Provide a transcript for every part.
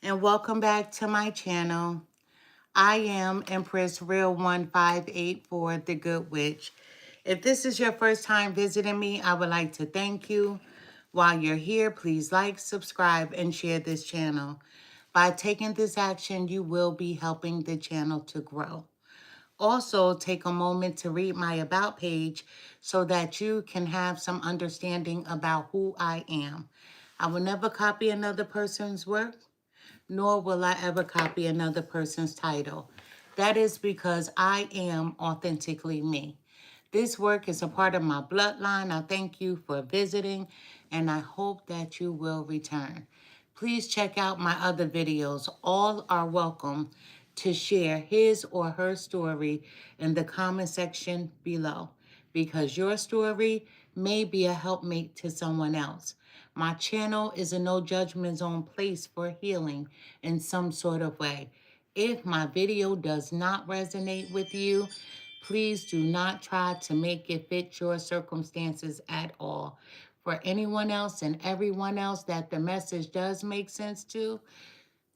and welcome back to my channel. I am Empress Real 1584, the Good Witch. If this is your first time visiting me, I would like to thank you. While you're here, please like, subscribe, and share this channel. By taking this action, you will be helping the channel to grow. Also, take a moment to read my About page so that you can have some understanding about who I am. I will never copy another person's work, nor will I ever copy another person's title. That is because I am authentically me. This work is a part of my bloodline. I thank you for visiting, and I hope that you will return. Please check out my other videos. All are welcome to share his or her story in the comment section below, because your story may be a helpmate to someone else. My channel is a no judgment zone place for healing in some sort of way. If my video does not resonate with you, please do not try to make it fit your circumstances at all. For anyone else and everyone else that the message does make sense to,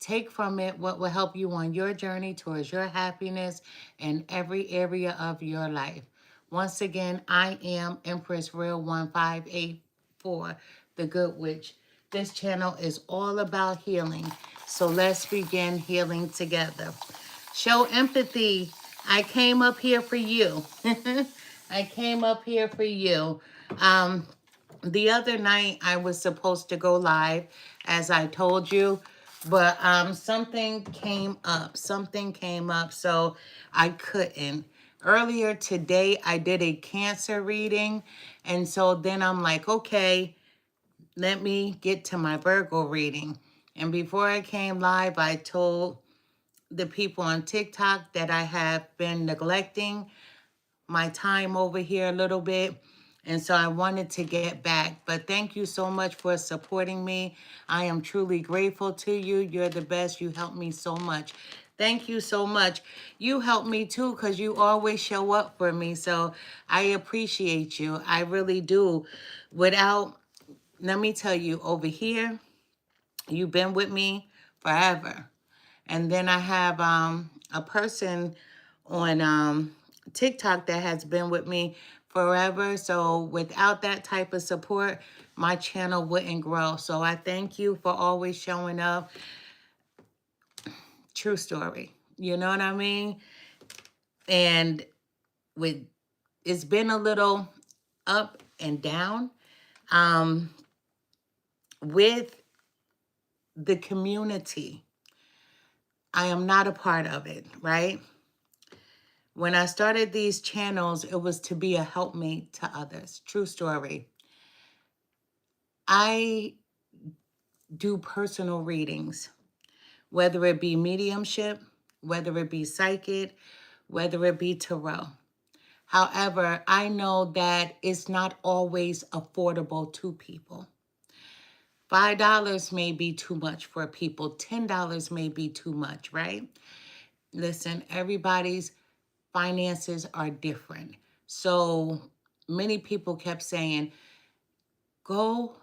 take from it what will help you on your journey towards your happiness in every area of your life. Once again, I am Empress Real 1584, the Good Witch. This channel is all about healing. So let's begin healing together. Show empathy. I came up here for you. I came up here for you. The other night I was supposed to go live, as I told you, but something came up. Something came up, so I couldn't. Earlier today, I did a Cancer reading, and so then I'm like, okay, let me get to my Virgo reading. And before I came live, I told the people on TikTok that I have been neglecting my time over here a little bit. And so I wanted to get back. But thank you so much for supporting me. I am truly grateful to you. You're the best. You helped me so much. Thank you so much. You help me too, because you always show up for me. So I appreciate you. I really do. Let me tell you, over here, you've been with me forever. And then I have a person on TikTok that has been with me forever. So without that type of support, my channel wouldn't grow. So I thank you for always showing up. True story. You know what I mean? And with it's been a little up and down with the community. I am not a part of it, right? When I started these channels, it was to be a helpmate to others. True story. I do personal readings, whether it be mediumship, whether it be psychic, whether it be tarot. However, I know that it's not always affordable to people. $5 may be too much for people. $10 may be too much, right? Listen, everybody's finances are different. So many people kept saying, go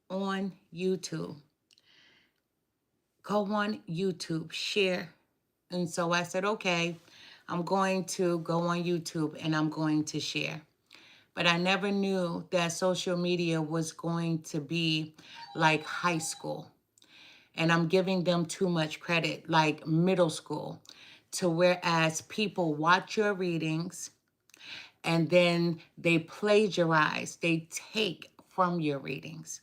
on YouTube. Go on YouTube, share. And so I said, okay, I'm going to go on YouTube and I'm going to share. But I never knew that social media was going to be like high school. And I'm giving them too much credit, like middle school, to whereas people watch your readings and then they plagiarize, they take from your readings.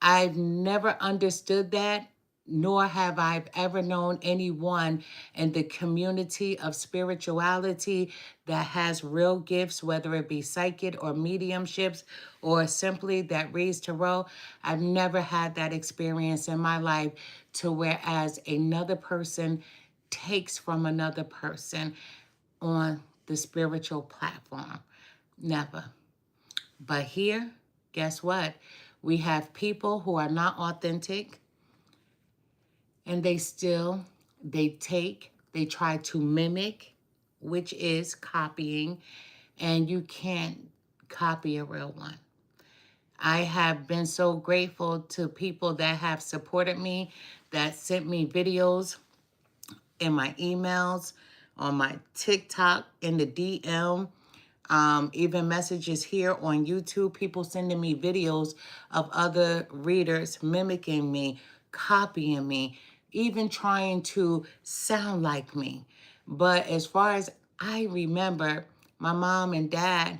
I've never understood that, nor have I ever known anyone in the community of spirituality that has real gifts, whether it be psychic or mediumships or simply that reads tarot. I've never had that experience in my life to whereas another person takes from another person on the spiritual platform. Never. But here, guess what? We have people who are not authentic and they try to mimic, which is copying, and you can't copy a real one. I have been so grateful to people that have supported me, that sent me videos in my emails, on my TikTok, in the DM, even messages here on YouTube, people sending me videos of other readers mimicking me, copying me, even trying to sound like me. But as far as I remember, my mom and dad,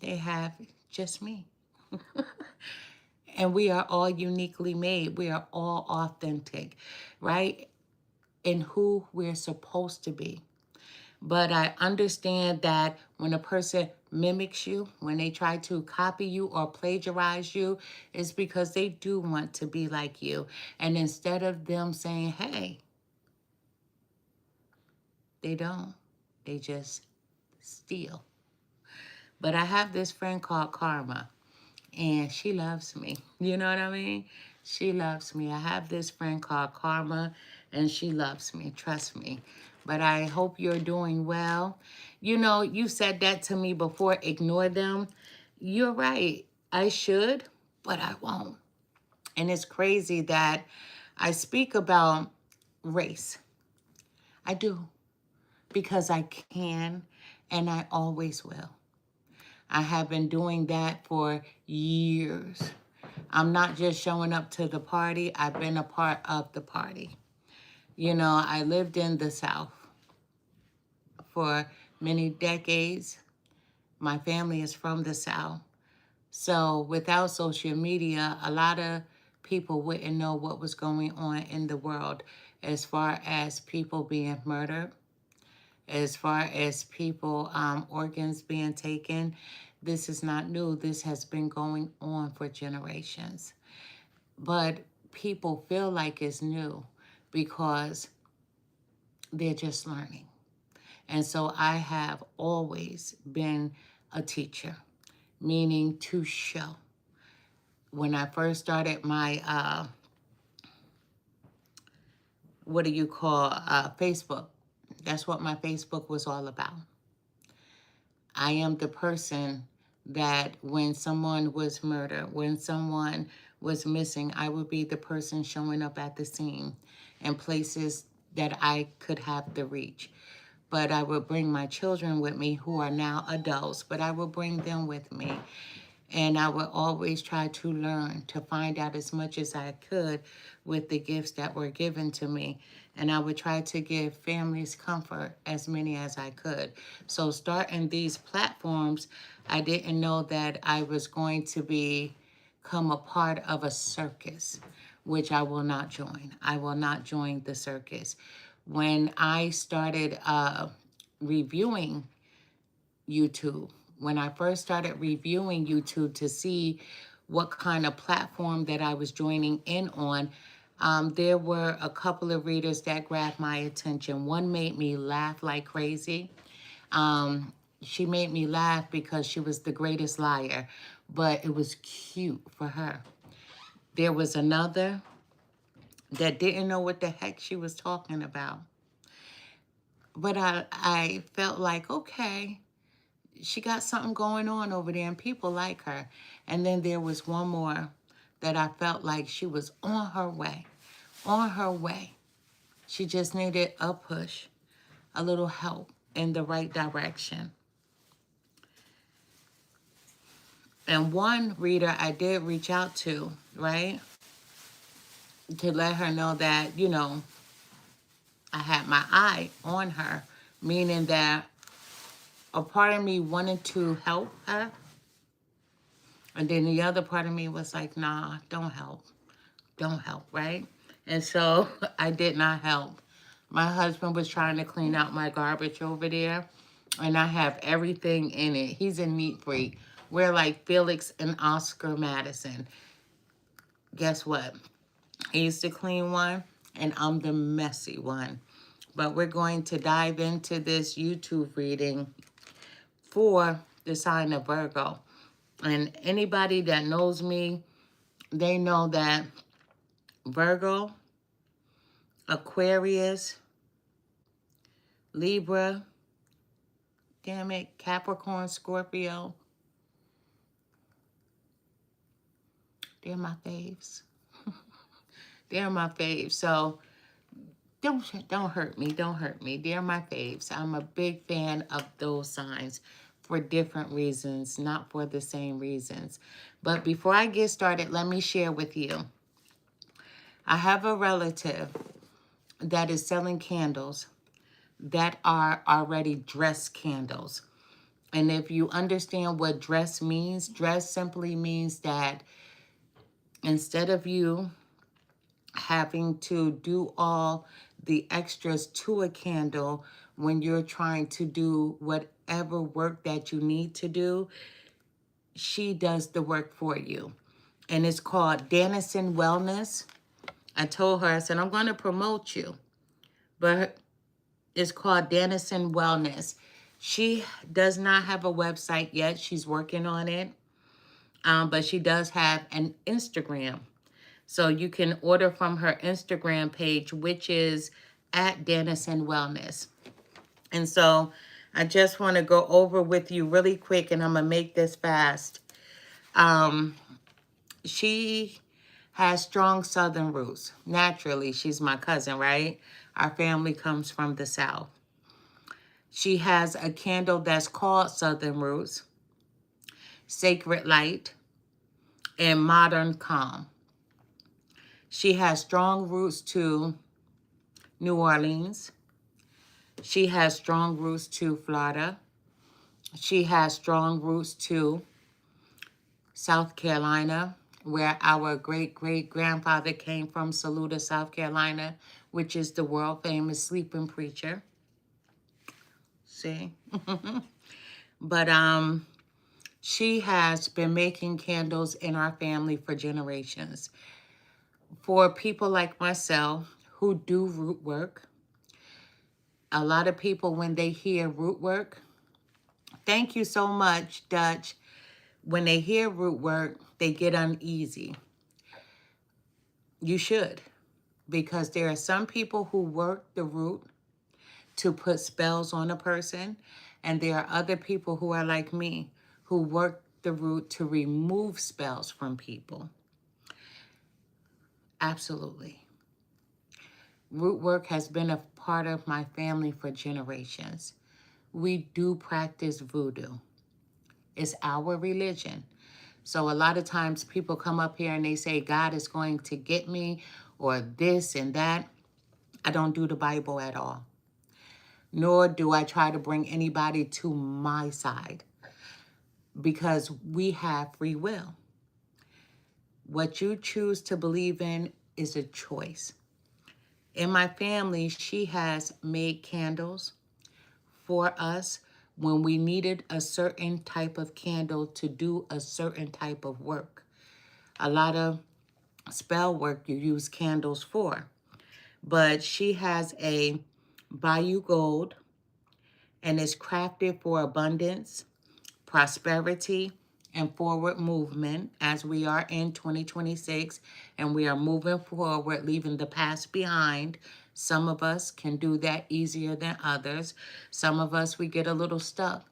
they have just me. And we are all uniquely made. We are all authentic, right? In who we're supposed to be. But I understand that when a person mimics you, when they try to copy you or plagiarize you, it's because they do want to be like you. And instead of them saying, hey, they don't. They just steal. But I have this friend called Karma, and she loves me. You know what I mean? She loves me. I have this friend called Karma, and she loves me. Trust me. But I hope you're doing well. You know, you said that to me before. Ignore them. You're right. I should, but I won't. And it's crazy that I speak about race. I do, because I can, and I always will. I have been doing that for years. I'm not just showing up to the party. I've been a part of the party. You know, I lived in the South for many decades. My family is from the South. So without social media, a lot of people wouldn't know what was going on in the world as far as people being murdered, as far as people, organs being taken. This is not new. This has been going on for generations. But people feel like it's new because they're just learning. And so I have always been a teacher, meaning to show. When I first started my, what do you call, Facebook, that's what my Facebook was all about. I am the person that when someone was murdered, when someone was missing, I would be the person showing up at the scene in places that I could have the reach. But I would bring my children with me who are now adults, but I would bring them with me. And I would always try to learn, to find out as much as I could with the gifts that were given to me. And I would try to give families comfort, as many as I could. So starting these platforms, I didn't know that I was going to become a part of a circus, which I will not join. I will not join the circus. When I started reviewing YouTube, when I first started reviewing YouTube to see what kind of platform that I was joining in on, there were a couple of readers that grabbed my attention. One made me laugh like crazy. She made me laugh because she was the greatest liar, but it was cute for her. There was another that didn't know what the heck she was talking about. But I felt like, okay, she got something going on over there and people like her. And then there was one more that I felt like she was on her way, on her way. She just needed a push, a little help in the right direction. And one reader I did reach out to, right, to let her know that, you know, I had my eye on her, meaning that a part of me wanted to help her. And then the other part of me was like, nah, don't help. Don't help, right? And so I did not help. My husband was trying to clean out my garbage over there, and I have everything in it. He's a neat freak. We're like Felix and Oscar Madison. Guess what? He's the clean one, and I'm the messy one. But we're going to dive into this YouTube reading for the sign of Virgo. And anybody that knows me, they know that Virgo, Aquarius, Libra, damn it, Capricorn, Scorpio, They're my faves. They're my faves. So don't hurt me. Don't hurt me. They're my faves. I'm a big fan of those signs for different reasons, not for the same reasons. But before I get started, let me share with you. I have a relative that is selling candles that are already dress candles. And if you understand what dress means, dress simply means that instead of you having to do all the extras to a candle when you're trying to do whatever work that you need to do, she does the work for you. And it's called Dennison Wellness. I told her, I said, I'm going to promote you. But it's called Dennison Wellness. She does not have a website yet. She's working on it. But she does have an Instagram. So you can order from her Instagram page, which is at Dennison Wellness. And so I just want to go over with you really quick, and I'm going to make this fast. She has strong Southern roots. Naturally, she's my cousin, right? Our family comes from the South. She has a candle that's called Southern Roots, Sacred Light, and Modern Calm. She has strong roots to New Orleans. She has strong roots to Florida. She has strong roots to South Carolina, where our great-great-grandfather came from, Saluda, South Carolina, which is the world-famous sleeping preacher. See? But she has been making candles in our family for generations. For people like myself who do root work, a lot of people, when they hear root work, thank you so much, Dutch. When they hear root work, they get uneasy. You should, because there are some people who work the root to put spells on a person, and there are other people who are like me, who work the root to remove spells from people. Absolutely. Root work has been a part of my family for generations. We do practice voodoo. It's our religion. So a lot of times people come up here and they say, God is going to get me, or this and that. I don't do the Bible at all. Nor do I try to bring anybody to my side, because we have free will. What you choose to believe in is a choice. In my family, she has made candles for us when we needed a certain type of candle to do a certain type of work. A lot of spell work you use candles for. But she has a Bayou Gold, and is crafted for abundance, prosperity, and forward movement, as we are in 2026 and we are moving forward, leaving the past behind. Some of us can do that easier than others. Some of us, we get a little stuck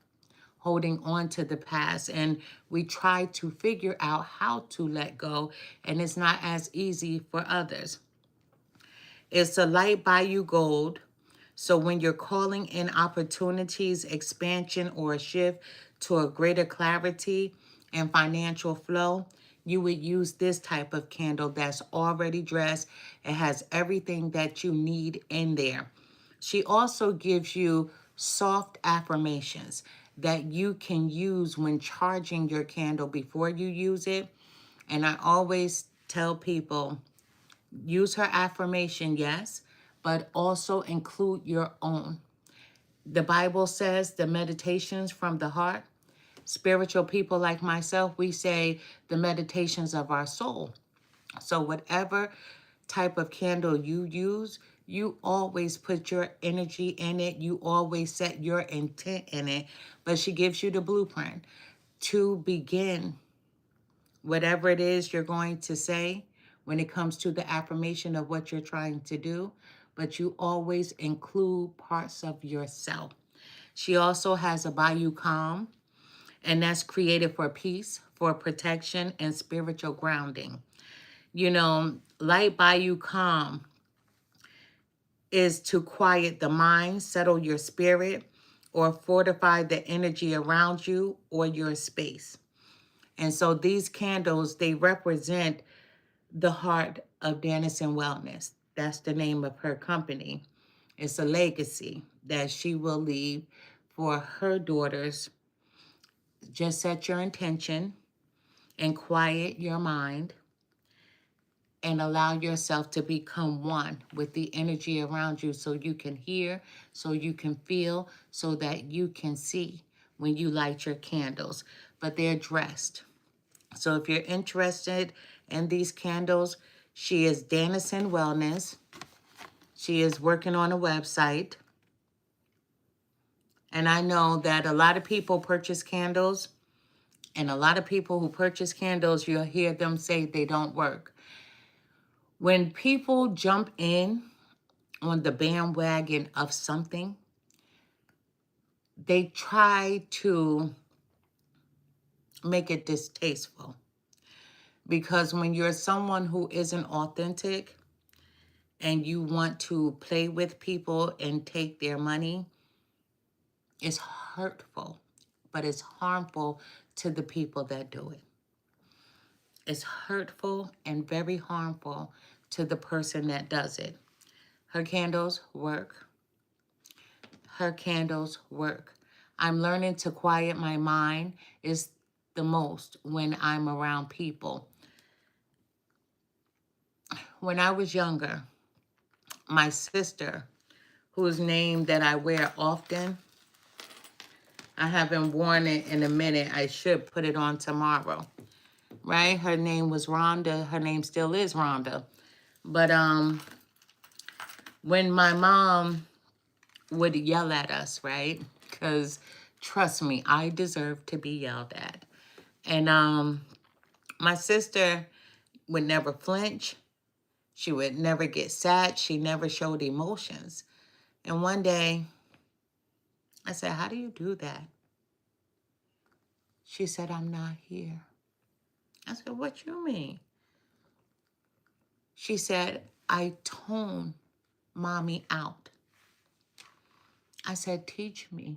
holding on to the past, and we try to figure out how to let go, and it's not as easy for others. It's a light Bayou Gold. So when you're calling in opportunities, expansion, or a shift to a greater clarity and financial flow, you would use this type of candle that's already dressed. It has everything that you need in there. She also gives you soft affirmations that you can use when charging your candle before you use it. And I always tell people, use her affirmation, yes, but also include your own. The Bible says the meditations from the heart. Spiritual people like myself, we say the meditations of our soul. So whatever type of candle you use, you always put your energy in it. You always set your intent in it. But she gives you the blueprint to begin whatever it is you're going to say when it comes to the affirmation of what you're trying to do. But you always include parts of yourself. She also has a Bayou Calm. And that's created for peace, for protection, and spiritual grounding. You know, light by you calm is to quiet the mind, settle your spirit, or fortify the energy around you or your space. And so these candles, they represent the heart of Dennison Wellness. That's the name of her company. It's a legacy that she will leave for her daughters. Just set your intention and quiet your mind and allow yourself to become one with the energy around you so you can hear, so you can feel, so that you can see when you light your candles. But they're dressed. So if you're interested in these candles, she is Dennison Wellness. She is working on a website. And I know that a lot of people purchase candles, and a lot of people who purchase candles, you'll hear them say they don't work. When people jump in on the bandwagon of something, they try to make it distasteful. Because when you're someone who isn't authentic and you want to play with people and take their money, it's hurtful, but it's harmful to the people that do it. It's hurtful and very harmful to the person that does it. Her candles work. Her candles work. I'm learning to quiet my mind is the most when I'm around people. When I was younger, my sister, whose name that I wear often, I haven't worn it in a minute. I should put it on tomorrow, right? Her name was Rhonda. Her name still is Rhonda. But when my mom would yell at us, right? Because trust me, I deserve to be yelled at. And my sister would never flinch. She would never get sad. She never showed emotions. And one day, I said, how do you do that? She said, I'm not here. I said, what you mean? She said, I tone mommy out. I said, teach me.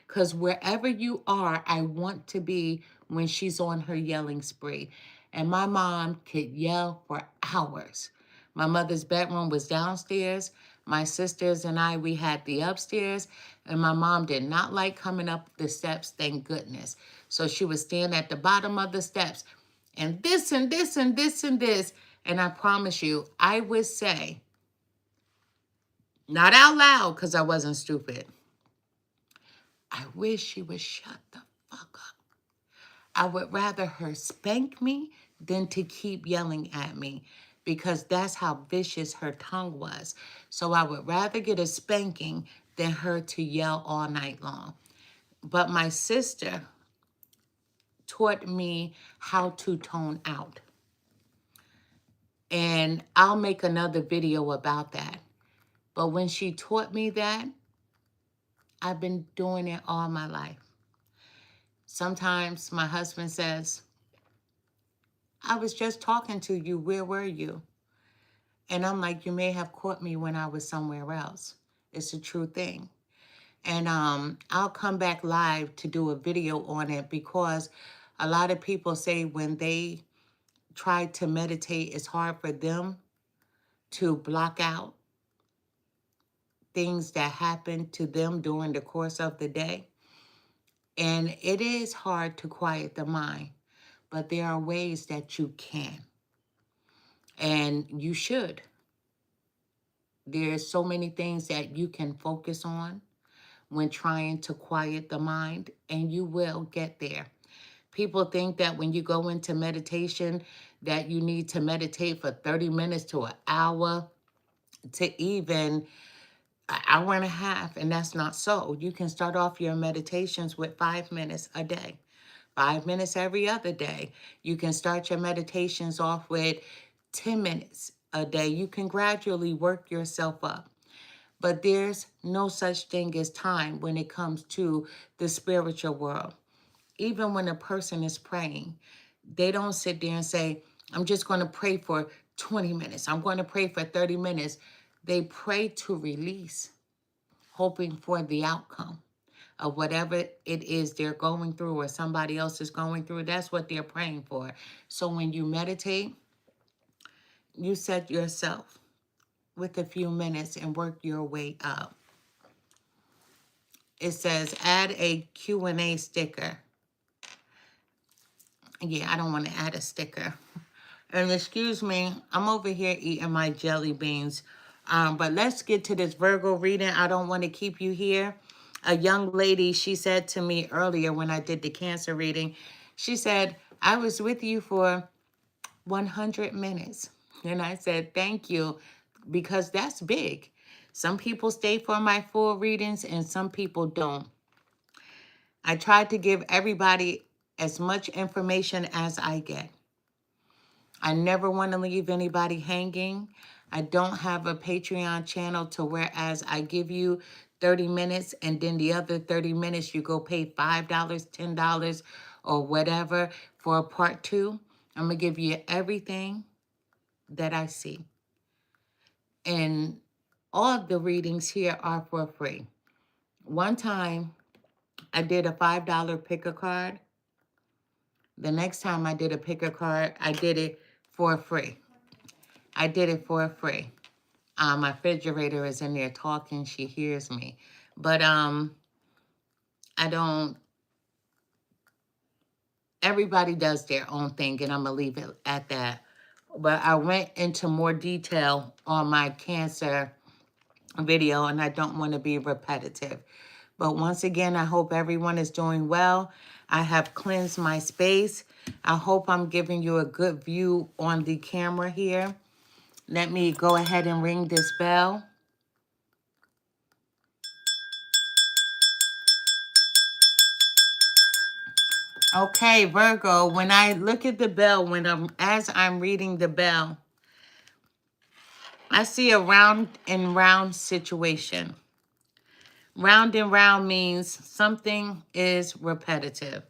Because wherever you are, I want to be when she's on her yelling spree. And my mom could yell for hours. My mother's bedroom was downstairs. My sisters and I, we had the upstairs. And my mom did not like coming up the steps, thank goodness. So she would stand at the bottom of the steps. And this and this and this and this. And I promise you, I would say, not out loud because I wasn't stupid, I wish she would shut the fuck up. I would rather her spank me than to keep yelling at me because that's how vicious her tongue was. So I would rather get a spanking than her to yell all night long. But my sister taught me how to tone out. And I'll make another video about that. But when she taught me that, I've been doing it all my life. Sometimes my husband says, I was just talking to you. Where were you? And I'm like, you may have caught me when I was somewhere else. It's a true thing. And I'll come back live to do a video on it because a lot of people say when they try to meditate, it's hard for them to block out things that happen to them during the course of the day. And it is hard to quiet the mind, but there are ways that you can. And you should. There's so many things that you can focus on when trying to quiet the mind, and you will get there. People think that when you go into meditation, that you need to meditate for 30 minutes to an hour to even an hour and a half, and that's not so. You can start off your meditations with 5 minutes a day, 5 minutes every other day. You can start your meditations off with 10 minutes a day. You can gradually work yourself up. But there's no such thing as time when it comes to the spiritual world. Even when a person is praying, they don't sit there and say, I'm just going to pray for 20 minutes. I'm going to pray for 30 minutes. They pray to release, hoping for the outcome of whatever it is they're going through or somebody else is going through. That's what they're praying for. So when you meditate, you set yourself with a few minutes and work your way up. It says add a Q&A sticker. Yeah, I don't want to add a sticker. And excuse me, I'm over here eating my jelly beans. But let's get to this Virgo reading. I don't want to keep you here. A young lady, she said to me earlier when I did the Cancer reading, she said, I was with you for 100 minutes. And I said, thank you, because that's big. Some people stay for my full readings and some people don't. I tried to give everybody as much information as I get. I never want to leave anybody hanging. I don't have a Patreon channel to whereas I give you 30 minutes and then the other 30 minutes you go pay $5, $10 or whatever for a part 2. I'm going to give you everything that I see. And all of the readings here are for free. One time I did a $5 pick a card. The next time I did a pick a card, I did it for free. I did it for free. My refrigerator is in there talking. She hears me. But I don't, everybody does their own thing, and I'm going to leave it at that. But I went into more detail on my Cancer video, and I don't want to be repetitive. But once again, I hope everyone is doing well. I have cleansed my space. I hope I'm giving you a good view on the camera here. Let me go ahead and ring this bell. Okay, Virgo, when I look at the bell, as I'm reading the bell, I see a round and round situation. Round and round means something is repetitive.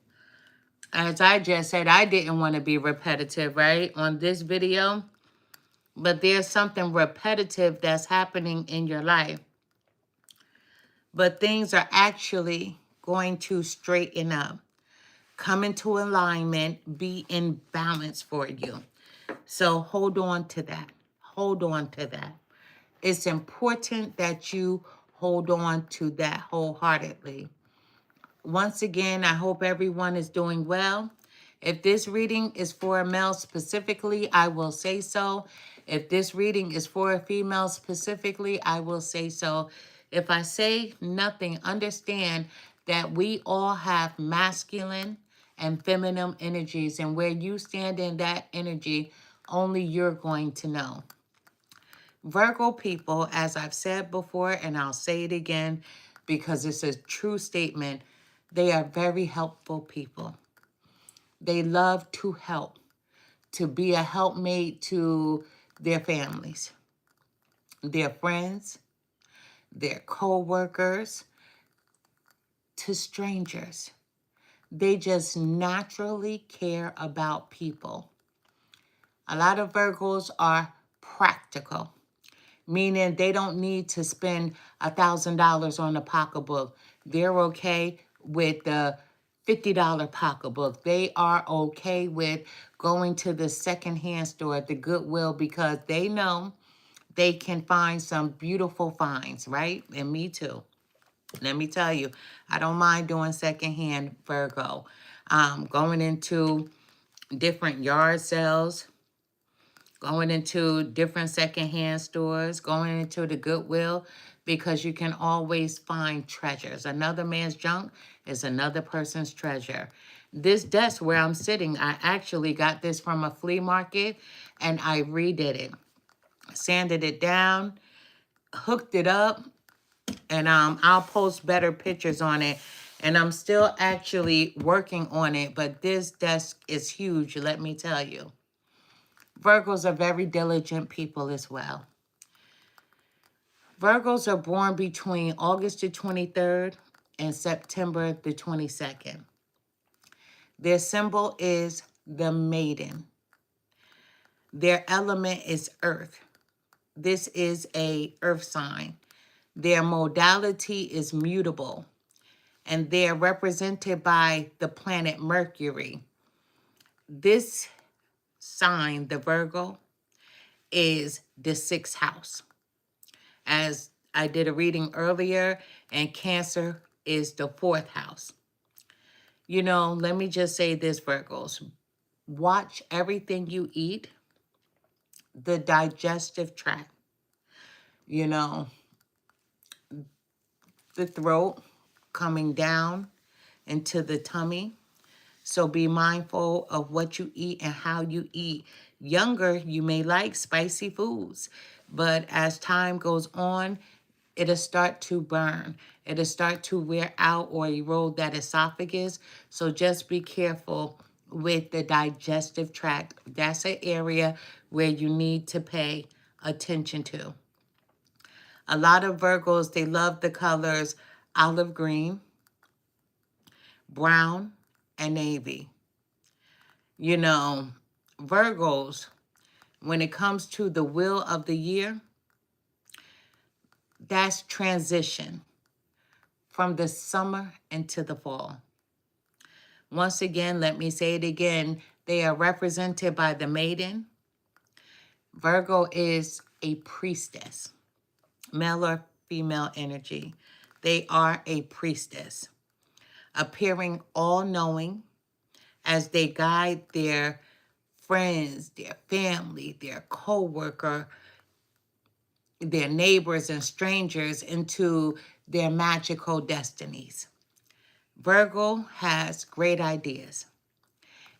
As I just said, I didn't want to be repetitive, right, on this video. But there's something repetitive that's happening in your life. But things are actually going to straighten up, come into alignment, be in balance for you. So hold on to that. Hold on to that. It's important that you hold on to that wholeheartedly. Once again, I hope everyone is doing well. If this reading is for a male specifically, I will say so. If this reading is for a female specifically, I will say so. If I say nothing, understand that we all have masculine and feminine energies, and where you stand in that energy, only you're going to know. Virgo people, as I've said before, and I'll say it again because it's a true statement, they are very helpful people. They love to help, to be a helpmate to their families, their friends, their co-workers, to strangers. They just naturally care about people. A lot of Virgos are practical, meaning they don't need to spend $1,000 on a pocketbook. They're okay with the $50 pocketbook. They are okay with going to the secondhand store at the Goodwill because they know they can find some beautiful finds, right? And me too. Let me tell you, I don't mind doing secondhand, Virgo. Going into different yard sales, going into different secondhand stores, going into the Goodwill, because you can always find treasures. Another man's junk is another person's treasure. This desk where I'm sitting, I actually got this from a flea market, and I redid it. Sanded it down, hooked it up, and I'll post better pictures on it. And I'm still actually working on it, but this desk is huge, let me tell you. Virgos are very diligent people as well. Virgos are born between August the 23rd and September the 22nd. Their symbol is the maiden. Their element is earth. This is a earth sign. Their modality is mutable, and they're represented by the planet Mercury. This sign, the Virgo, is the sixth house. As I did a reading earlier, and Cancer is the fourth house. You know, let me just say this, Virgos. Watch everything you eat, the digestive tract, you know, the throat coming down into the tummy. So be mindful of what you eat and how you eat. Younger, you may like spicy foods, but as time goes on, it'll start to burn. It'll start to wear out or erode that esophagus. So just be careful with the digestive tract. That's an area where you need to pay attention to. A lot of Virgos, they love the colors olive green, brown, and navy. You know, Virgos, when it comes to the wheel of the year, that's transition from the summer into the fall. Once again, let me say it again. They are represented by the maiden. Virgo is a priestess, male or female energy. They are a priestess, appearing all-knowing as they guide their friends, their family, their co-worker, their neighbors and strangers into their magical destinies. Virgo has great ideas.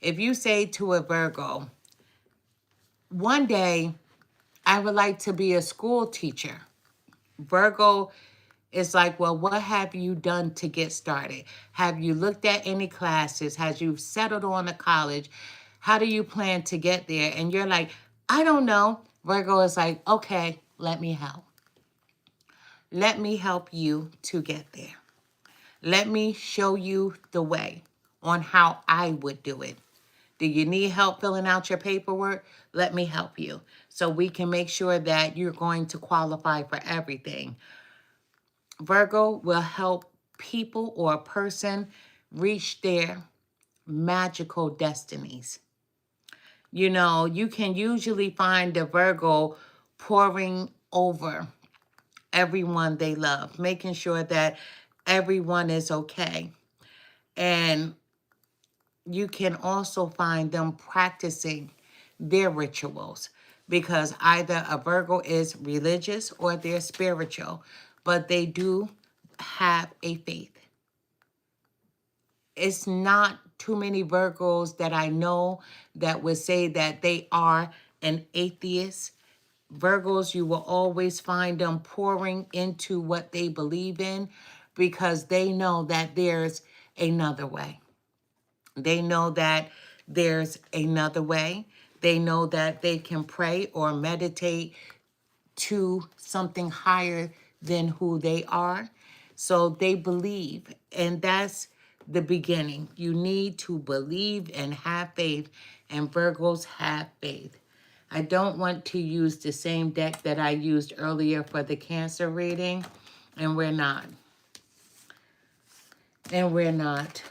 If you say to a Virgo, one day I would like to be a school teacher, Virgo is like, well, what have you done to get started? Have you looked at any classes? Has you settled on a college? How do you plan to get there? And you're like, I don't know. Virgo is like, okay, let me help. Let me help you to get there. Let me show you the way on how I would do it. Do you need help filling out your paperwork? Let me help you so we can make sure that you're going to qualify for everything. Virgo will help people or a person reach their magical destinies. You know, you can usually find a Virgo pouring over everyone they love, making sure that everyone is okay. And you can also find them practicing their rituals because either a Virgo is religious or they're spiritual, but they do have a faith. It's not too many Virgos that I know that would say that they are an atheist. Virgos, you will always find them pouring into what they believe in because they know that there's another way. They know that there's another way. They know that they can pray or meditate to something higher than who they are. So they believe, and that's the beginning. You need to believe and have faith, and Virgos have faith. I don't want to use the same deck that I used earlier for the Cancer reading, and we're not. And we're not.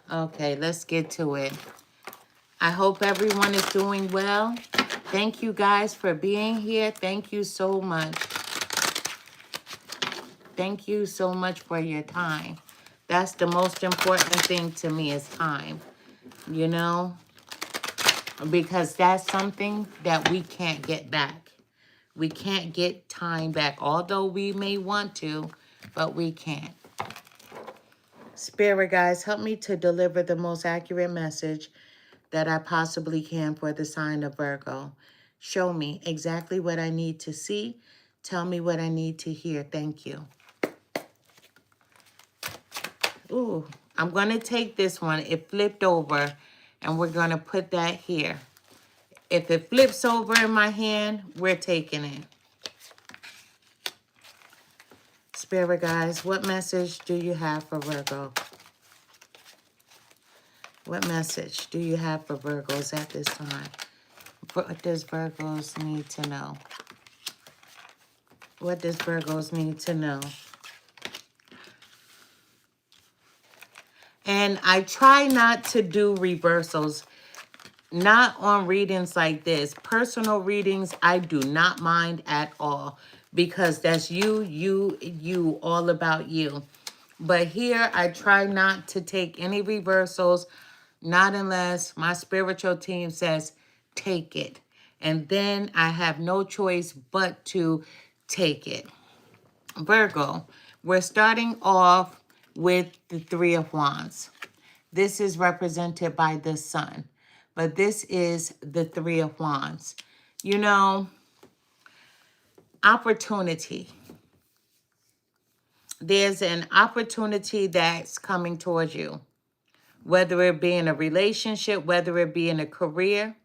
Okay, let's get to it. I hope everyone is doing well. Thank you guys for being here. Thank you so much. Thank you so much for your time. That's the most important thing to me is time, you know, because that's something that we can't get back. We can't get time back, although we may want to, but we can't. Spirit guys, help me to deliver the most accurate message that I possibly can for the sign of Virgo. Show me exactly what I need to see. Tell me what I need to hear. Thank you. Ooh, I'm going to take this one. It flipped over, and we're going to put that here. If it flips over in my hand, we're taking it. Spirit guys, what message do you have for Virgo? What message do you have for Virgos at this time? What does Virgos need to know? What does Virgos need to know? And I try not to do reversals, not on readings like this. Personal readings, I do not mind at all because that's you, all about you. But here, I try not to take any reversals, not unless my spiritual team says, take it. And then I have no choice but to take it. Virgo, we're starting off with the Three of Wands. This is represented by the Sun, but this is the Three of Wands. You know, opportunity. There's an opportunity that's coming towards you, whether it be in a relationship, whether it be in a career,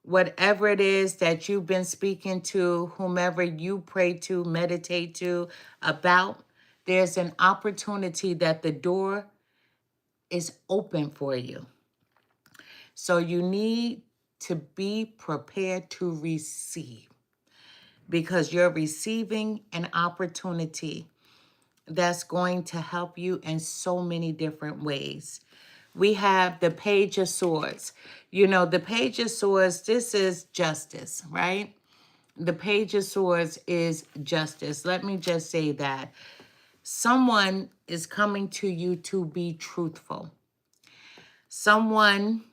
whatever it is that you've been speaking to, whomever you pray to, meditate to about, there's an opportunity that the door is open for you. So you need to be prepared to receive because you're receiving an opportunity that's going to help you in so many different ways. We have the Page of Swords. You know, the Page of Swords, this is justice, right? The Page of Swords is justice. Let me just say that. Someone is coming to you to be truthful. Someone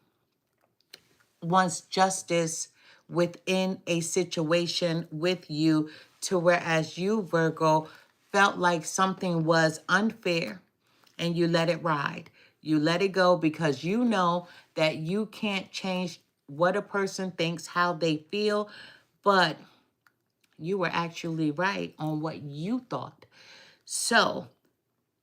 wants justice within a situation with you to whereas you, Virgo, felt like something was unfair and you let it ride. You let it go because you know that you can't change what a person thinks, how they feel, but you were actually right on what you thought. So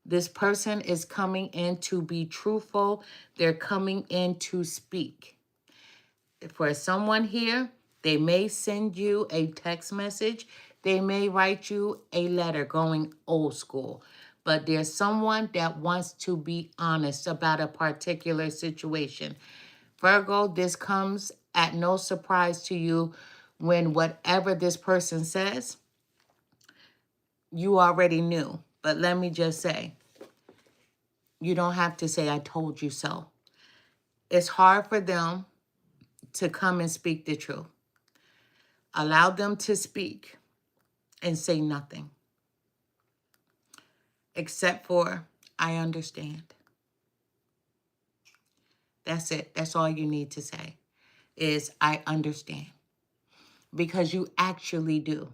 this person is coming in to be truthful. They're coming in to speak. For someone here, they may send you a text message. They may write you a letter going old school. But there's someone that wants to be honest about a particular situation. Virgo, this comes at no surprise to you when whatever this person says, you already knew. But let me just say, you don't have to say, I told you so. It's hard for them to come and speak the truth. Allow them to speak and say nothing. Except for, I understand. That's it. That's all you need to say is, I understand. Because you actually do.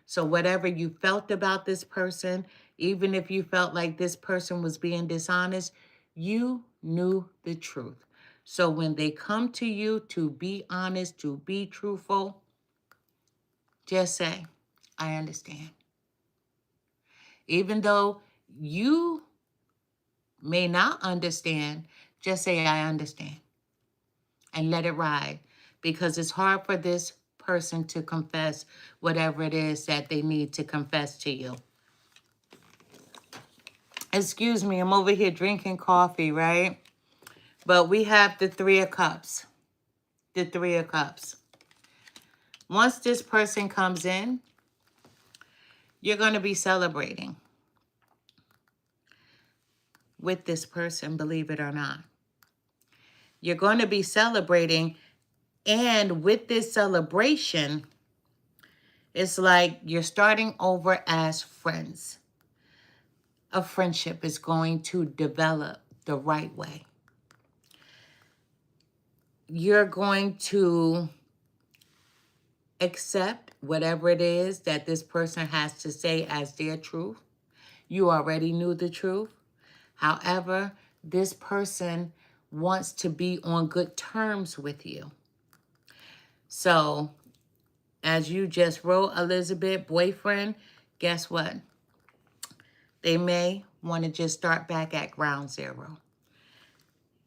So whatever you felt about this person, even if you felt like this person was being dishonest, you knew the truth. So when they come to you to be honest, to be truthful, just say, I understand. Even though you may not understand, just say, I understand. And let it ride. Because it's hard for this person to confess whatever it is that they need to confess to you. Excuse me, I'm over here drinking coffee, right? But we have the Three of Cups. The Three of Cups. Once this person comes in, you're going to be celebrating with this person, believe it or not. You're going to be celebrating, and with this celebration, it's like you're starting over as friends. A friendship is going to develop the right way. You're going to accept whatever it is that this person has to say as their truth. You already knew the truth. However, this person wants to be on good terms with you. So, as you just wrote, Elizabeth, boyfriend, guess what? They may want to just start back at ground zero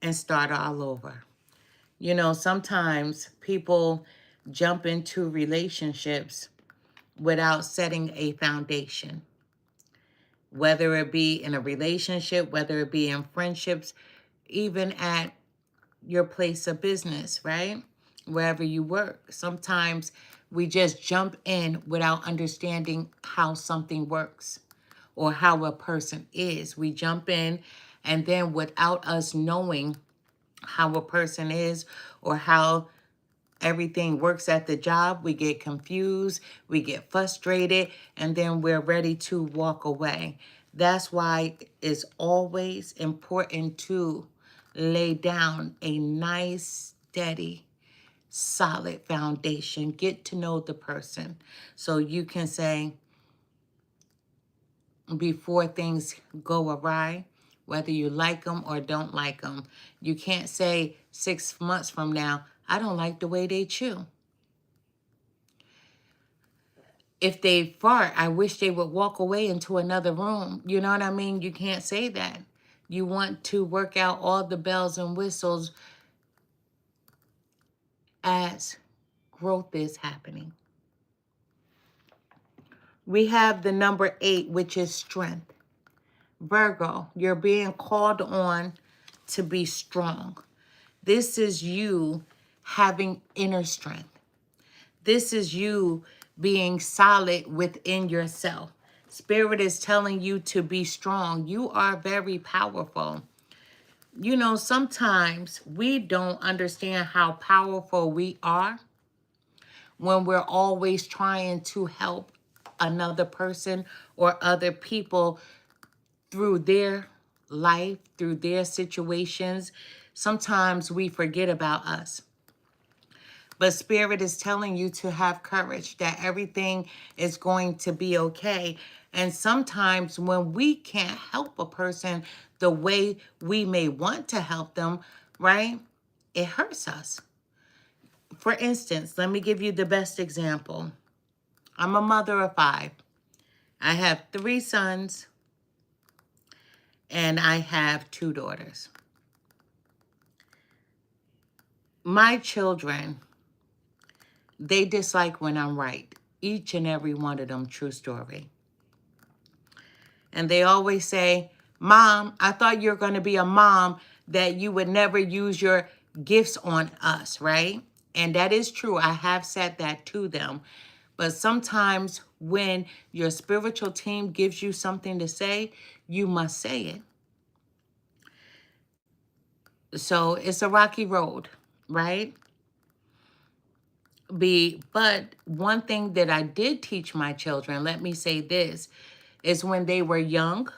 and start all over. You know, sometimes people jump into relationships without setting a foundation. whether it be in a relationship, whether it be in friendships, even at your place of business, right? Wherever you work. Sometimes we just jump in without understanding how something works or how a person is. We jump in, and then without us knowing how a person is or how everything works at the job, we get confused, we get frustrated, and then we're ready to walk away. That's why it's always important to lay down a nice, steady, solid foundation. Get to know the person so you can say, before things go awry, whether you like them or don't like them, you can't say 6 months from now, I don't like the way they chew. If they fart, I wish they would walk away into another room. You know what I mean? You can't say that. You want to work out all the bells and whistles as growth is happening. We have the number 8, which is strength. Virgo, you're being called on to be strong. This is you having inner strength. This is you being solid within yourself. Spirit is telling you to be strong. You are very powerful. You know, sometimes we don't understand how powerful we are when we're always trying to help another person or other people through their life, through their situations. Sometimes we forget about us. But Spirit is telling you to have courage, that everything is going to be okay. And sometimes when we can't help a person the way we may want to help them, right, it hurts us. For instance, let me give you the best example. I'm a mother of 5. I have 3 sons and I have 2 daughters. My children, they dislike when I'm right. Each and every one of them, true story. And they always say, Mom, I thought you were going to be a mom that you would never use your gifts on us, right? And that is true. I have said that to them. But sometimes when your spiritual team gives you something to say, you must say it. So it's a rocky road, right? But one thing that I did teach my children, let me say this, is when they were young,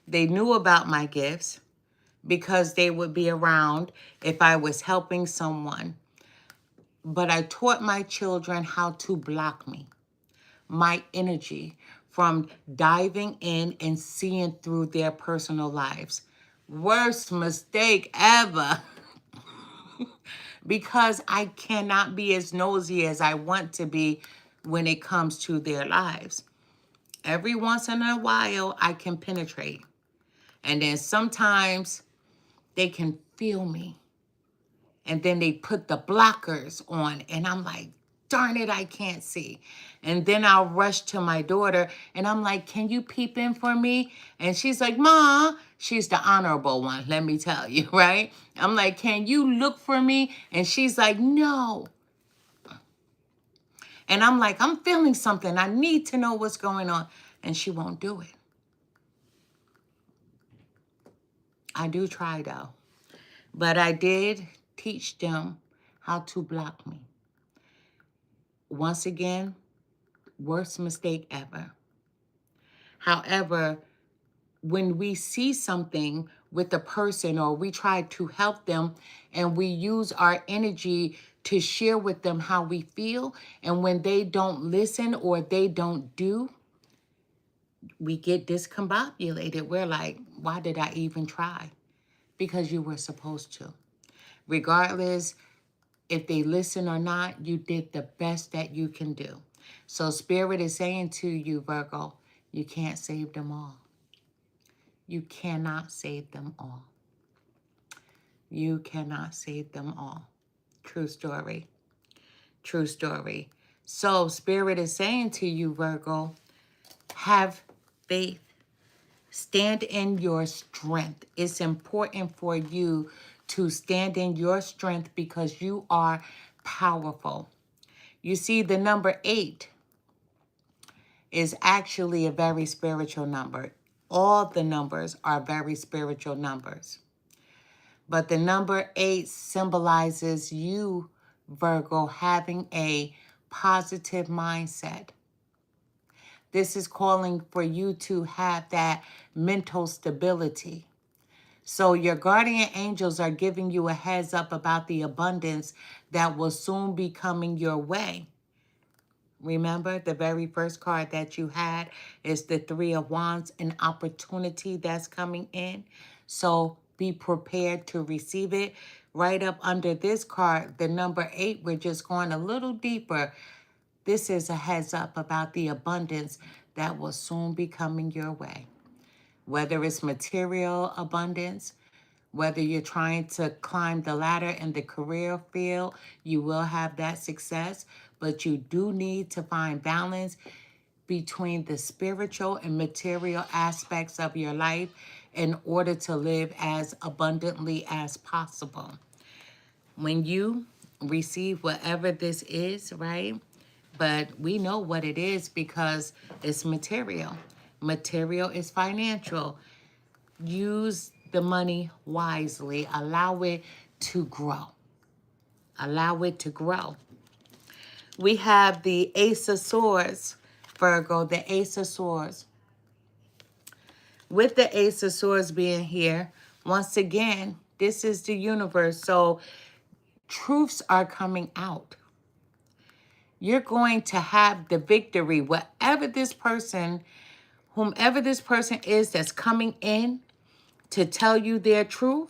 they knew about my gifts because they would be around if I was helping someone. But I taught my children how to block me, my energy, from diving in and seeing through their personal lives. Worst mistake ever. Because I cannot be as nosy as I want to be when it comes to their lives. Every once in a while, I can penetrate. And then sometimes they can feel me. And then they put the blockers on. And I'm like, darn it, I can't see. And then I'll rush to my daughter. And I'm like, can you peep in for me? And she's like, Ma, she's the honorable one, let me tell you, right? I'm like, can you look for me? And she's like, no. And I'm like, I'm feeling something. I need to know what's going on. And she won't do it. I do try though. But I did teach them how to block me. Once again, worst mistake ever. However, when we see something with a person or we try to help them and we use our energy to share with them how we feel, and when they don't listen or they don't do, we get discombobulated. We're like, why did I even try? Because you were supposed to. Regardless if they listen or not, you did the best that you can do. So Spirit is saying to you, Virgo, you can't save them all. You cannot save them all. You cannot save them all. True story. True story. So Spirit is saying to you, Virgo, Have faith. Stand in your strength. It's important for you to stand in your strength because you are powerful. You see, the number 8 is actually a very spiritual number. All the numbers are very spiritual numbers. But the number 8 symbolizes you, Virgo, having a positive mindset. This is calling for you to have that mental stability. So your guardian angels are giving you a heads up about the abundance that will soon be coming your way. Remember, the very first card that you had is the 3 of Wands, an opportunity that's coming in. So be prepared to receive it. Right up under this card, the number 8, we're just going a little deeper. This is a heads up about the abundance that will soon be coming your way. Whether it's material abundance, whether you're trying to climb the ladder in the career field, you will have that success. But you do need to find balance between the spiritual and material aspects of your life in order to live as abundantly as possible. When you receive whatever this is, right? But we know what it is because it's material. Material is financial. Use the money wisely. Allow it to grow. Allow it to grow. We have the Ace of Swords, Virgo, the Ace of Swords. With the Ace of Swords being here, once again, this is the universe. So truths are coming out. You're going to have the victory. Whomever this person is that's coming in to tell you their truth,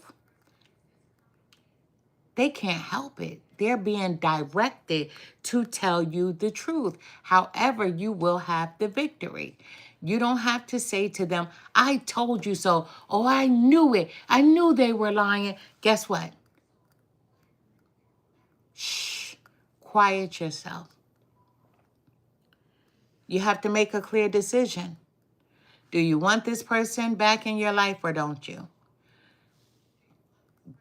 they can't help it. They're being directed to tell you the truth. However, you will have the victory. You don't have to say to them, I told you so. Oh, I knew it. I knew they were lying. Guess what? Shh. Quiet yourself. You have to make a clear decision. Do you want this person back in your life or don't you?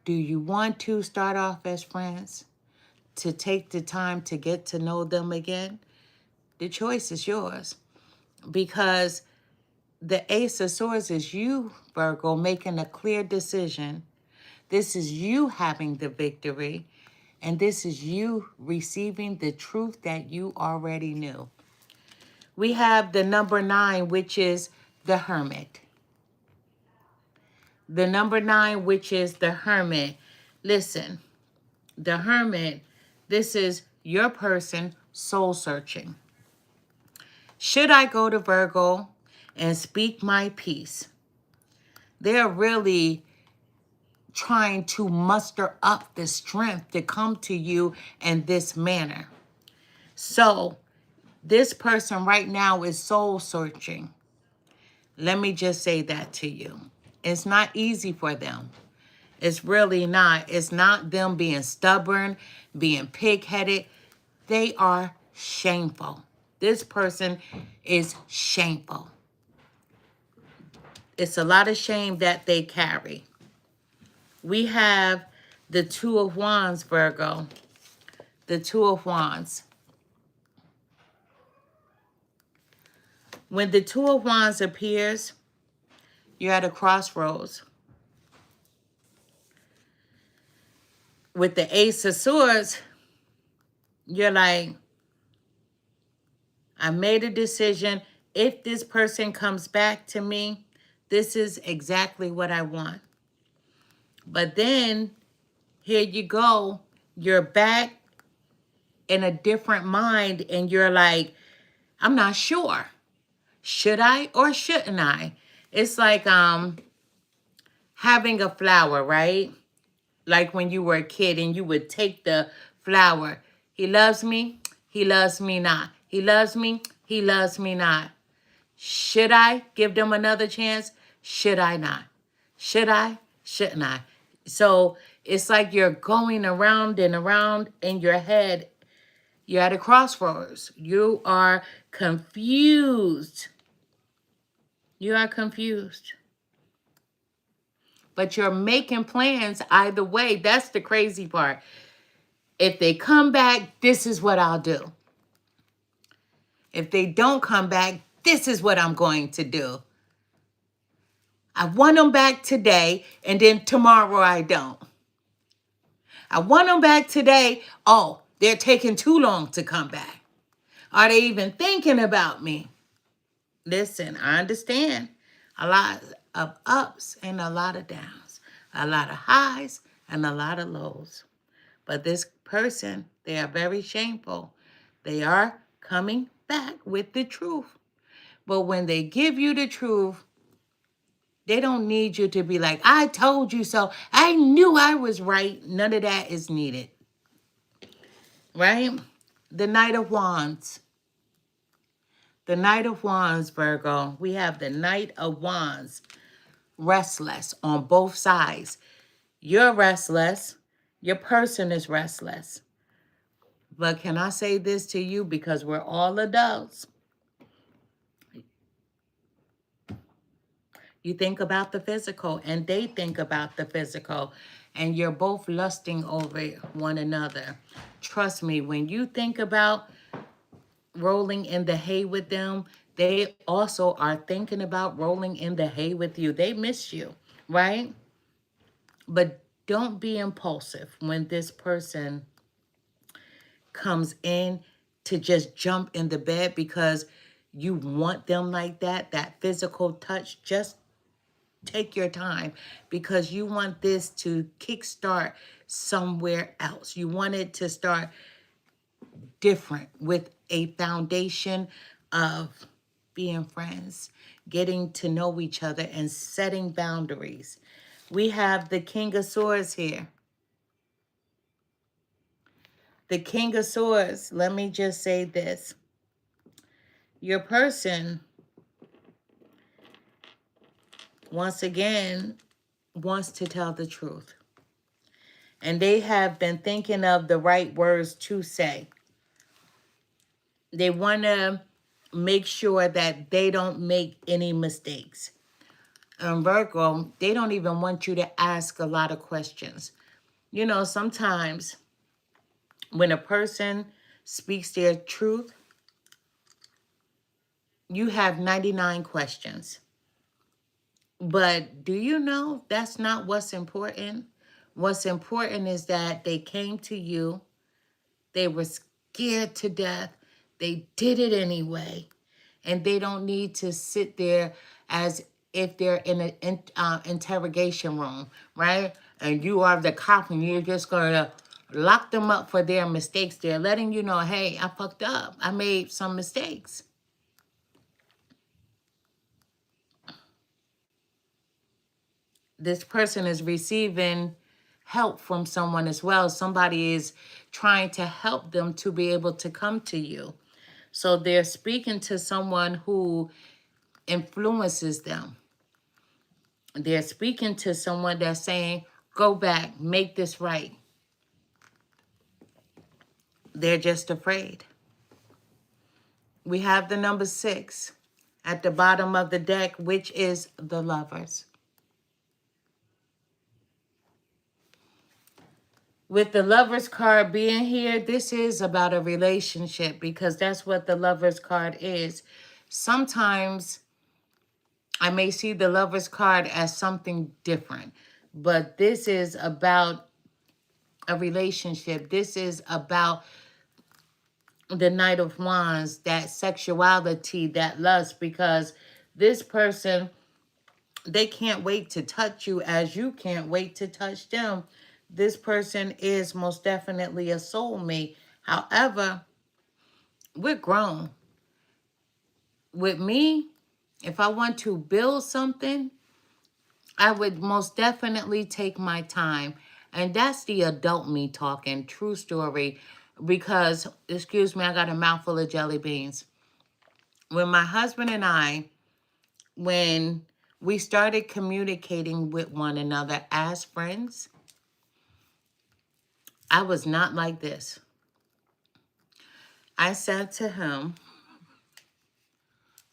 Do you want to start off as friends? To take the time to get to know them again? The choice is yours. Because the Ace of Swords is you, Virgo, making a clear decision. This is you having the victory. And this is you receiving the truth that you already knew. We have the number 9, which is the Hermit. The number 9, which is the Hermit. Listen, the Hermit, this is your person soul searching. Should I go to Virgo and speak my piece? They're really trying to muster up the strength to come to you in this manner. So this person right now is soul searching. Let me just say that to you. It's not easy for them. It's really not. It's not them being stubborn, being pig-headed. They are shameful. This person is shameful. It's a lot of shame that they carry. We have the 2 of Wands, Virgo. The 2 of Wands. When the 2 of Wands appears, you're at a crossroads. With the Ace of Swords, you're like, I made a decision. If this person comes back to me, this is exactly what I want. But then, here you go. You're back in a different mind and you're like, I'm not sure. Should I or shouldn't I? It's like having a flower, right? Like when you were a kid and you would take the flower. He loves me not. He loves me not. Should I give them another chance? Should I not? Should I? Shouldn't I? So it's like you're going around and around in your head. You're at a crossroads. You are confused. You are confused. But you're making plans either way. That's the crazy part. If they come back, this is what I'll do. If they don't come back, this is what I'm going to do. I want them back today, and then tomorrow I don't. I want them back today. Oh, they're taking too long to come back. Are they even thinking about me? Listen, I understand a lot of ups and a lot of downs, a lot of highs and a lot of lows. But this person, they are very shameful. They are coming back with the truth. But when they give you the truth, they don't need you to be like, I told you so. I knew I was right. None of that is needed. Right? The Knight of Wands. The Knight of Wands, Virgo. We have the Knight of Wands. Restless on both sides. You're restless. Your person is restless. But can I say this to you? Because we're all adults. You think about the physical and they think about the physical. And you're both lusting over one another. Trust me, when you think about rolling in the hay with them, they also are thinking about rolling in the hay with you. They miss you, right? But don't be impulsive when this person comes in to just jump in the bed because you want them like that, that physical touch. Just take your time because you want this to kickstart somewhere else. You want it to start different with a foundation of being friends, getting to know each other, and setting boundaries. We have the King of Swords here. The King of Swords, let me just say this. Your person, once again, wants to tell the truth. And they have been thinking of the right words to say. They want to make sure that they don't make any mistakes. And Virgo, they don't even want you to ask a lot of questions. You know, sometimes when a person speaks their truth, you have 99 questions. But do you know that's not what's important? What's important is that they came to you. They were scared to death. They did it anyway. And they don't need to sit there as if they're in an interrogation room, right? And you are the cop and you're just going to lock them up for their mistakes. They're letting you know, hey, I fucked up. I made some mistakes. This person is receiving help from someone as well. Somebody is trying to help them to be able to come to you. So they're speaking to someone who influences them. They're speaking to someone that's saying, go back, make this right. They're just afraid. We have the number 6 at the bottom of the deck, which is the Lovers. With the Lovers card being here, this is about a relationship because that's what the Lovers card is. Sometimes I may see the Lovers card as something different, but this is about a relationship. This is about the Knight of Wands, that sexuality, that lust, because this person, they can't wait to touch you as you can't wait to touch them. This person is most definitely a soulmate. However, we're grown. With me, if I want to build something, I would most definitely take my time. And that's the adult me talking, true story. Because, excuse me, I got a mouthful of jelly beans. When my husband and I, when we started communicating with one another as friends, I was not like this. I said to him,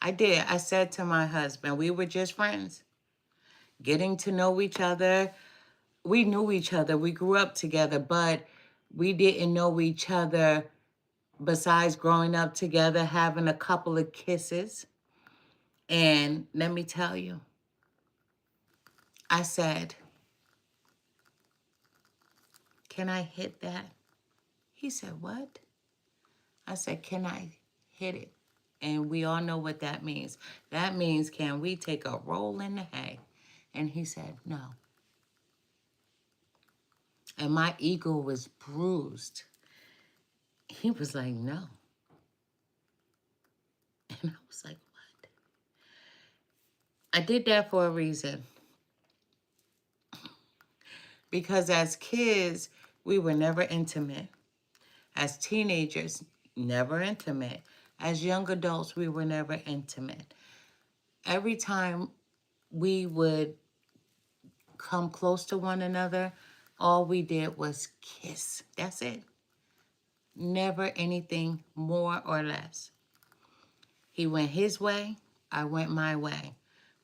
I did. I said to my husband, we were just friends, getting to know each other. We knew each other. We grew up together, but we didn't know each other besides growing up together, having a couple of kisses. And let me tell you, I said, can I hit that? He said, what? I said, can I hit it? And we all know what that means. That means, can we take a roll in the hay? And he said, no. And my ego was bruised. He was like, no. And I was like, what? I did that for a reason. Because as kids, we were never intimate. As teenagers, never intimate. As young adults, we were never intimate. Every time we would come close to one another, all we did was kiss. That's it. Never anything more or less. He went his way, I went my way.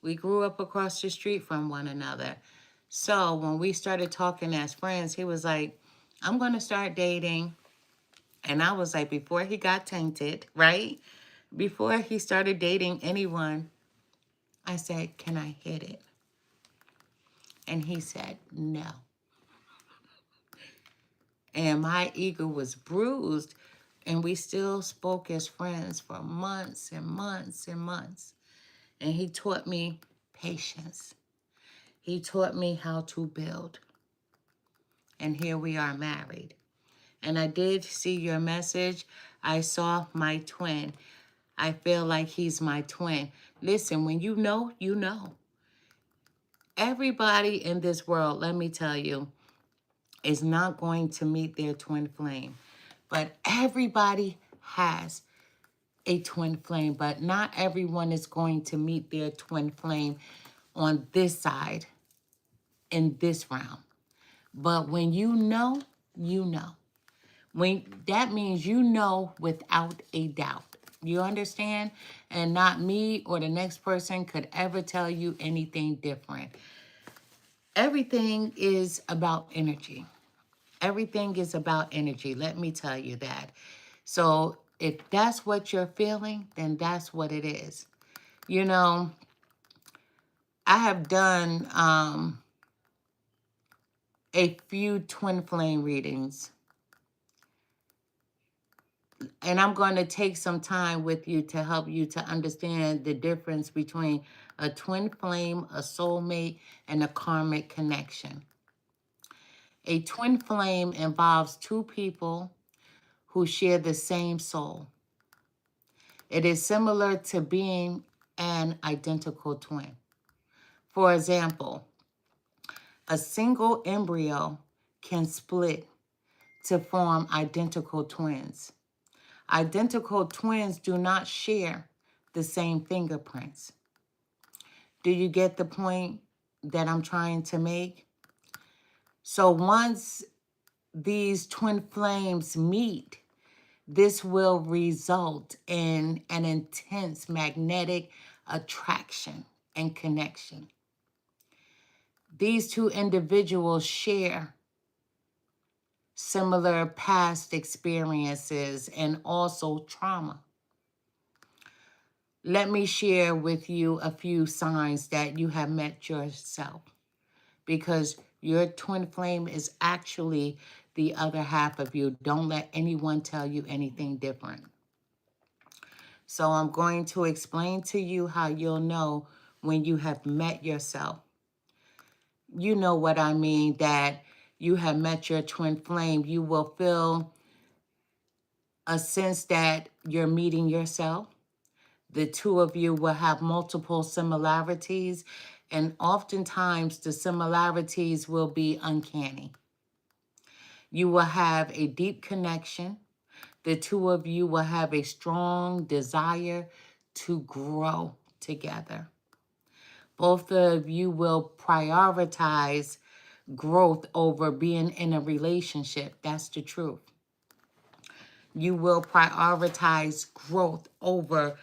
We grew up across the street from one another. So when we started talking as friends, he was like, I'm going to start dating. And I was like, before he got tainted, right? Before he started dating anyone, I said, can I hit it? And he said, no. And my ego was bruised. And we still spoke as friends for months and months and months. And he taught me patience. He taught me how to build. And here we are married. And I did see your message. I saw my twin. I feel like he's my twin. Listen, when you know, you know. Everybody in this world, let me tell you, is not going to meet their twin flame. But everybody has a twin flame, but not everyone is going to meet their twin flame on this side in this round. But when you know, you know. That means you know without a doubt. You understand? And not me or the next person could ever tell you anything different. Everything is about energy. Everything is about energy. Let me tell you that. So if that's what you're feeling, then that's what it is. You know, I have done a few twin flame readings. And I'm going to take some time with you to help you to understand the difference between a twin flame, a soulmate, and a karmic connection. A twin flame involves two people who share the same soul. It is similar to being an identical twin. For example, a single embryo can split to form identical twins. Identical twins do not share the same fingerprints. Do you get the point that I'm trying to make? So once these twin flames meet, this will result in an intense magnetic attraction and connection. These two individuals share similar past experiences and also trauma. Let me share with you a few signs that you have met yourself, because your twin flame is actually the other half of you. Don't let anyone tell you anything different. So I'm going to explain to you how you'll know when you have met yourself. You know what I mean, that you have met your twin flame. You will feel a sense that you're meeting yourself. The two of you will have multiple similarities, and oftentimes the similarities will be uncanny. You will have a deep connection. The two of you will have a strong desire to grow together. Both of you will prioritize growth over being in a relationship. That's the truth. You will prioritize growth over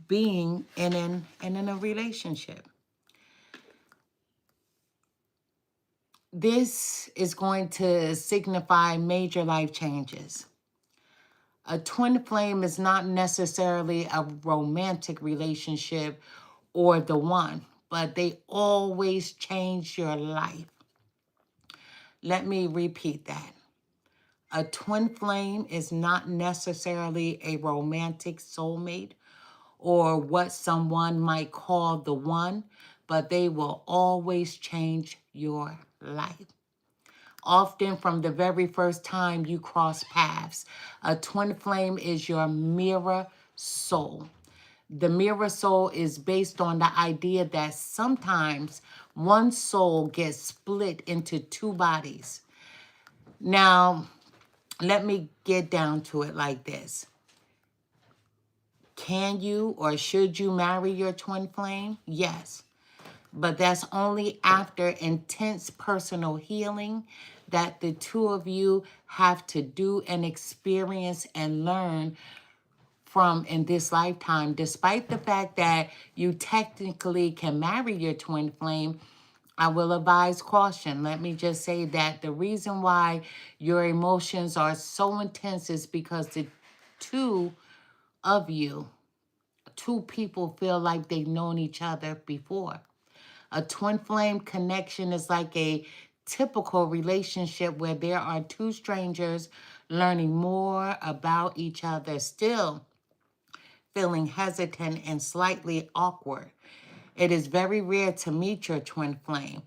being in a relationship. This is going to signify major life changes. A twin flame is not necessarily a romantic relationship or the one, but they always change your life. Let me repeat that. A twin flame is not necessarily a romantic soulmate or what someone might call the one, but they will always change your life. Often from the very first time you cross paths, a twin flame is your mirror soul. The mirror soul is based on the idea that sometimes one soul gets split into two bodies. Now, let me get down to it like this. Can you or should you marry your twin flame? Yes. But that's only after intense personal healing that the two of you have to do and experience and learn from in this lifetime. Despite the fact that you technically can marry your twin flame, I will advise caution. Let me just say that the reason why your emotions are so intense is because the two of you, two people feel like they've known each other before. A twin flame connection is like a typical relationship where there are two strangers learning more about each other, still feeling hesitant and slightly awkward. It is very rare to meet your twin flame.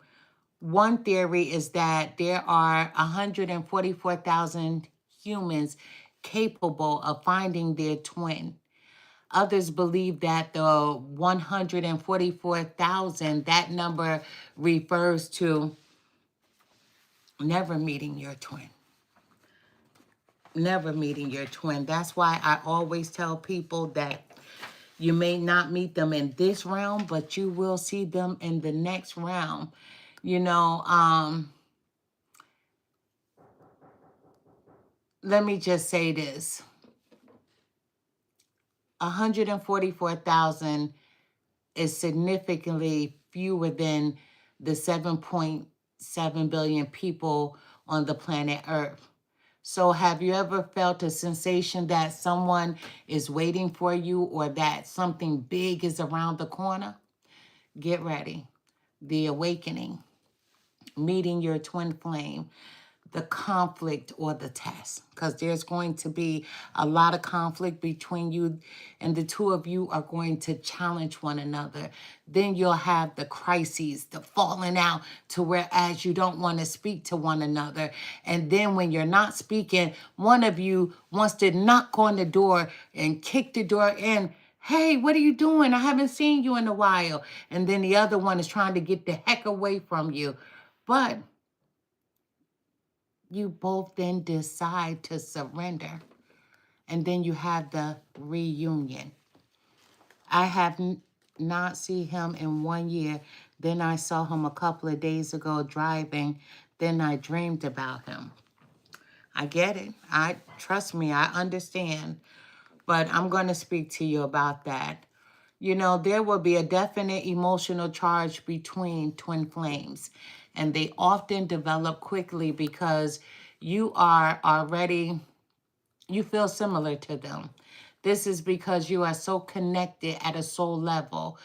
One theory is that there are 144,000 humans capable of finding their twin. Others believe that the 144,000, that number refers to never meeting your twin. Never meeting your twin. That's why I always tell people that you may not meet them in this realm, but you will see them in the next realm. You know, let me just say this. 144,000 is significantly fewer than the 7.7 billion people on the planet Earth. So have you ever felt a sensation that someone is waiting for you or that something big is around the corner? Get ready. The awakening, meeting your twin flame, the conflict or the test, because there's going to be a lot of conflict between you, and the two of you are going to challenge one another. Then you'll have the crises, the falling out to whereas you don't want to speak to one another. And then when you're not speaking, one of you wants to knock on the door and kick the door in. Hey, what are you doing? I haven't seen you in a while. And then the other one is trying to get the heck away from you. But you both then decide to surrender. And then you have the reunion. I have not seen him in 1 year. Then I saw him a couple of days ago driving. Then I dreamed about him. I get it. Trust me, I understand. But I'm going to speak to you about that. You know, there will be a definite emotional charge between twin flames, and they often develop quickly because you feel similar to them. This is because you are so connected at a soul level.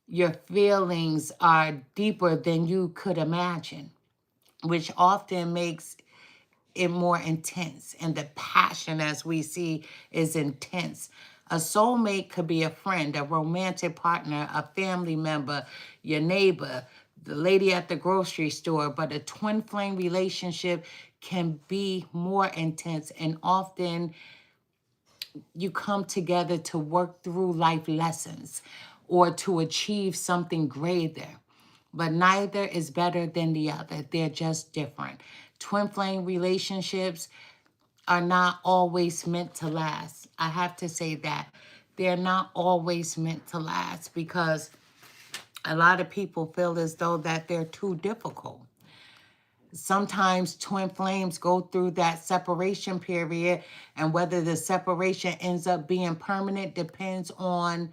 Your feelings are deeper than you could imagine, which often makes it more intense, and the passion, as we see, is intense. A soulmate could be a friend, a romantic partner, a family member, your neighbor, the lady at the grocery store, but a twin flame relationship can be more intense, and often you come together to work through life lessons or to achieve something greater. But neither is better than the other. They're just different. Twin flame relationships are not always meant to last. I have to say that. They're not always meant to last because a lot of people feel as though that they're too difficult. Sometimes twin flames go through that separation period, and whether the separation ends up being permanent depends on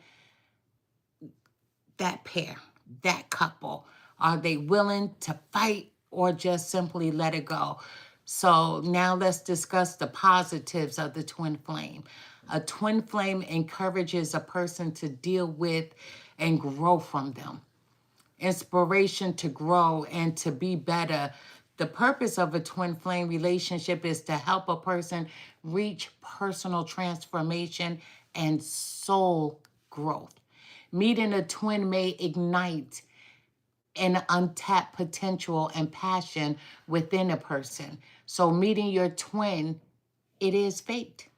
that pair, that couple? Are they willing to fight or just simply let it go? So now let's discuss the positives of the twin flame. A twin flame encourages a person to deal with and grow from them. Inspiration to grow and to be better. The purpose of a twin flame relationship is to help a person reach personal transformation and soul growth. Meeting a twin may ignite an untapped potential and passion within a person. So meeting your twin, it is fate.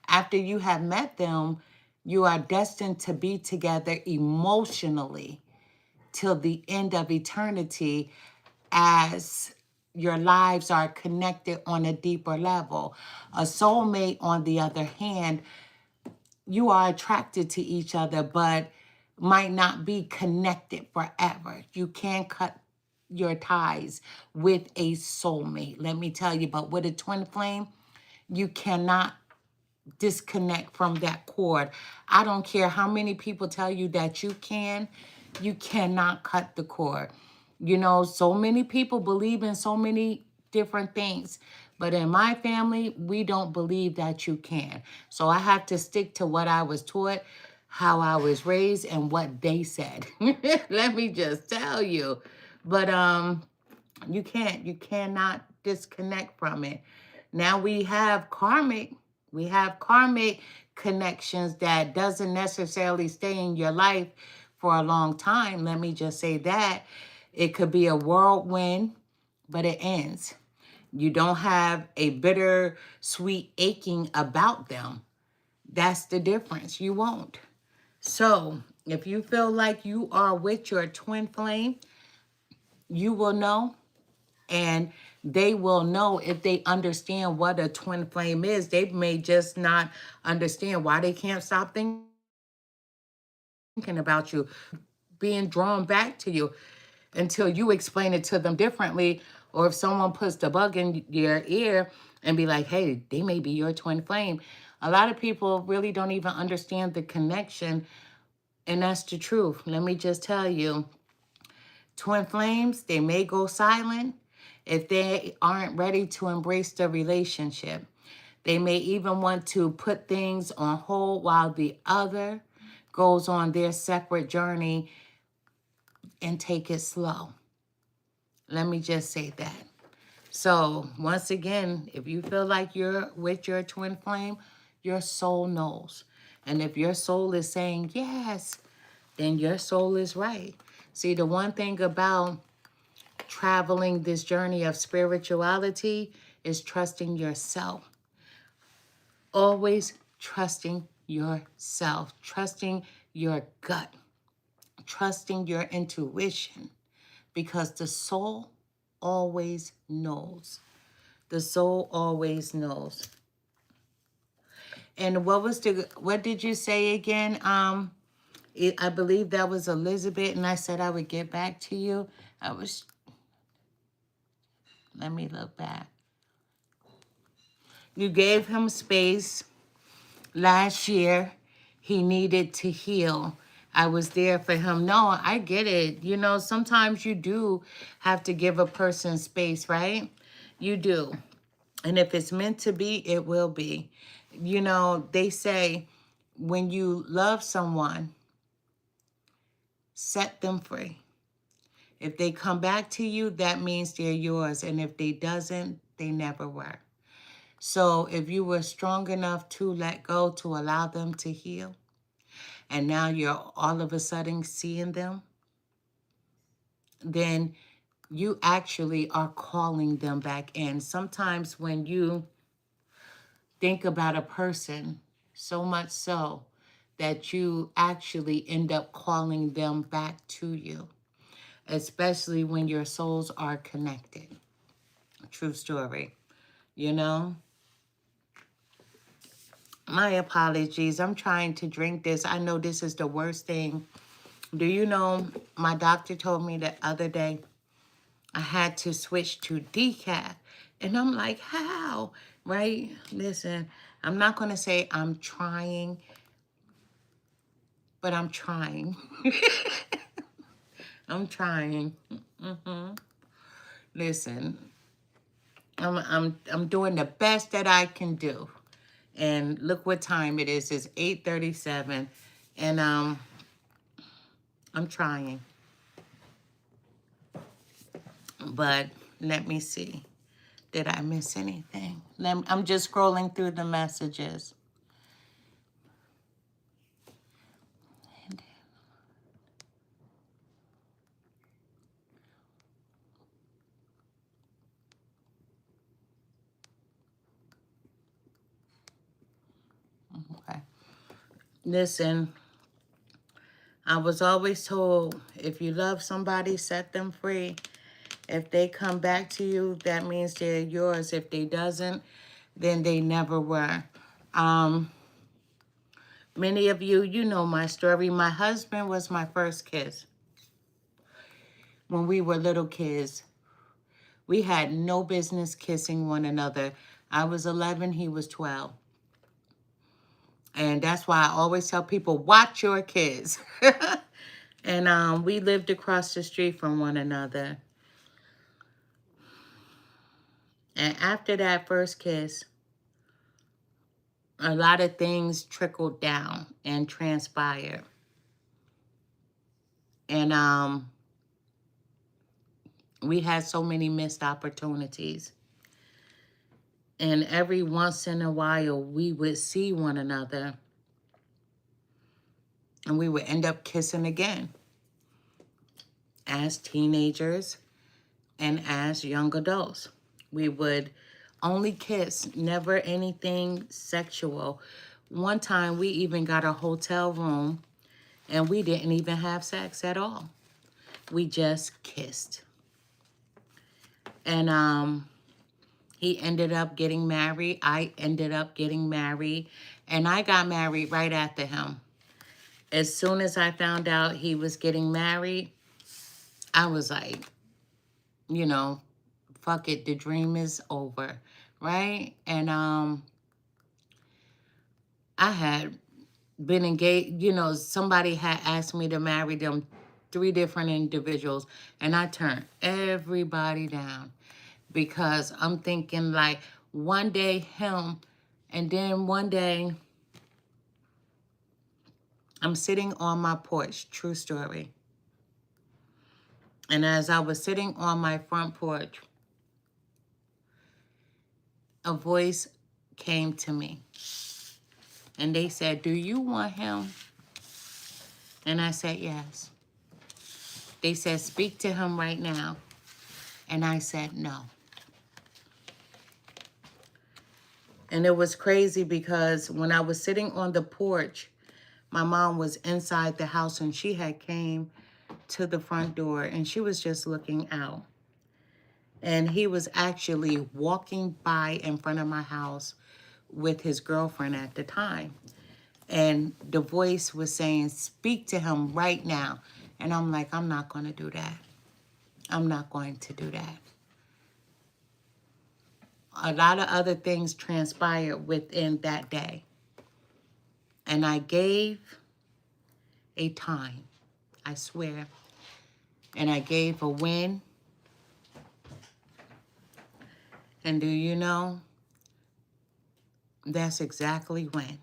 After you have met them, you are destined to be together emotionally till the end of eternity, as your lives are connected on a deeper level. A soulmate, on the other hand, you are attracted to each other, but might not be connected forever. You can cut your ties with a soulmate, let me tell you. But with a twin flame, you cannot disconnect from that cord. I don't care how many people tell you that you cannot cut the cord. You know, so many people believe in so many different things, but in my family, we don't believe that you can. So I have to stick to what I was taught, how I was raised, and what they said. Let me just tell you. But you cannot disconnect from it. Now we have karmic connections that doesn't necessarily stay in your life for a long time. Let me just say that. It could be a whirlwind, but it ends. You don't have a bitter, sweet aching about them. That's the difference. You won't. So if you feel like you are with your twin flame, you will know, and they will know if they understand what a twin flame is. They may just not understand why they can't stop thinking about you, being drawn back to you, until you explain it to them differently. Or if someone puts the bug in your ear and be like, hey, they may be your twin flame. A lot of people really don't even understand the connection, and that's the truth. Let me just tell you, twin flames, they may go silent if they aren't ready to embrace the relationship. They may even want to put things on hold while the other goes on their separate journey and take it slow. Let me just say that. So once again, if you feel like you're with your twin flame, your soul knows. And if your soul is saying yes, then your soul is right. See, the one thing about traveling this journey of spirituality is trusting yourself. Always trusting yourself, trusting your gut, trusting your intuition, because the soul always knows. The soul always knows. And what did you say again? I believe that was Elizabeth, and I said I would get back to you. Let me look back. You gave him space last year. He needed to heal. I was there for him. No, I get it. You know, sometimes you do have to give a person space, right? You do. And if it's meant to be, it will be. You know, they say when you love someone, set them free. If they come back to you, that means they're yours. And if they doesn't, they never were. So if you were strong enough to let go, to allow them to heal, and now you're all of a sudden seeing them, then you actually are calling them back in. Sometimes when you think about a person, so much so that you actually end up calling them back to you, especially when your souls are connected. True story, you know? My apologies. I'm trying to drink this. I know this is the worst thing. Do you know, my doctor told me the other day I had to switch to decaf. And I'm like, how? Right? Listen, I'm not going to say I'm trying. but I'm trying. I'm trying. Listen, I'm doing the best that I can do. And look what time it is. It's 8:37, and I'm trying. But let me see. Did I miss anything? I'm just scrolling through the messages. Okay. Listen, I was always told, if you love somebody, set them free. If they come back to you, that means they're yours. If they doesn't, then they never were. Many of you, you know my story. My husband was my first kiss. When we were little kids, we had no business kissing one another. I was 11, he was 12. And that's why I always tell people, watch your kids. And we lived across the street from one another. And after that first kiss, a lot of things trickled down and transpired. And we had so many missed opportunities. And every once in a while, we would see one another. And we would end up kissing again. As teenagers and as young adults. We would only kiss, never anything sexual. One time, we even got a hotel room, and we didn't even have sex at all. We just kissed. And he ended up getting married. I ended up getting married. And I got married right after him. As soon as I found out he was getting married, I was like, you know, fuck it, the dream is over, right? And I had been engaged, you know, somebody had asked me to marry them, 3 different individuals, and I turned everybody down because I'm thinking like one day him, and then one day I'm sitting on my porch, true story. And as I was sitting on my front porch, a voice came to me. And they said, do you want him? And I said, yes. They said, speak to him right now. And I said, no. And it was crazy because when I was sitting on the porch, my mom was inside the house and she had came to the front door and she was just looking out. And he was actually walking by in front of my house with his girlfriend at the time. And the voice was saying, speak to him right now. And I'm like, I'm not going to do that. I'm not going to do that. A lot of other things transpired within that day. And I gave a time, I swear. And I gave a win. And do you know, that's exactly when.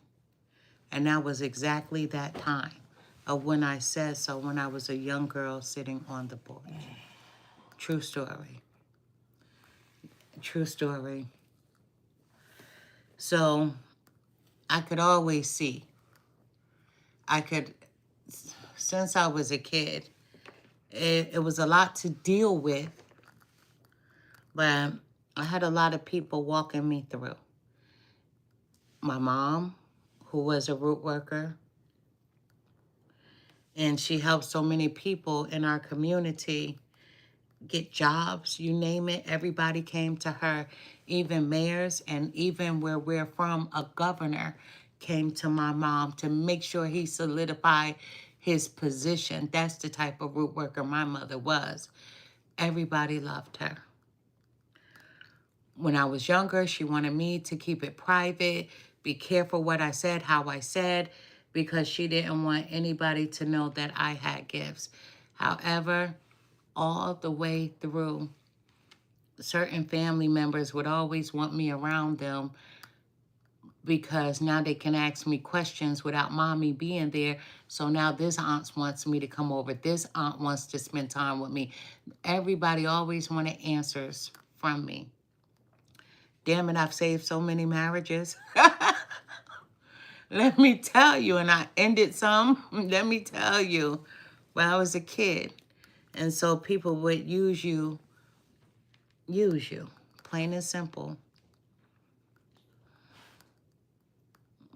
And that was exactly that time of when I said so, when I was a young girl sitting on the porch. True story. True story. So I could always see. Since I was a kid, it was a lot to deal with, but I had a lot of people walking me through. My mom, who was a root worker, and she helped so many people in our community get jobs, you name it. Everybody came to her, even mayors, and even where we're from, a governor came to my mom to make sure he solidified his position. That's the type of root worker my mother was. Everybody loved her. When I was younger, she wanted me to keep it private, be careful what I said, how I said. because she didn't want anybody to know that I had gifts. However, all the way through, certain family members would always want me around them because now they can ask me questions without mommy being there. So now this aunt wants me to come over. This aunt wants to spend time with me. Everybody always wanted answers from me. Damn it, I've saved so many marriages. Let me tell you, and I ended some, let me tell you, when I was a kid. And so people would use you, plain and simple.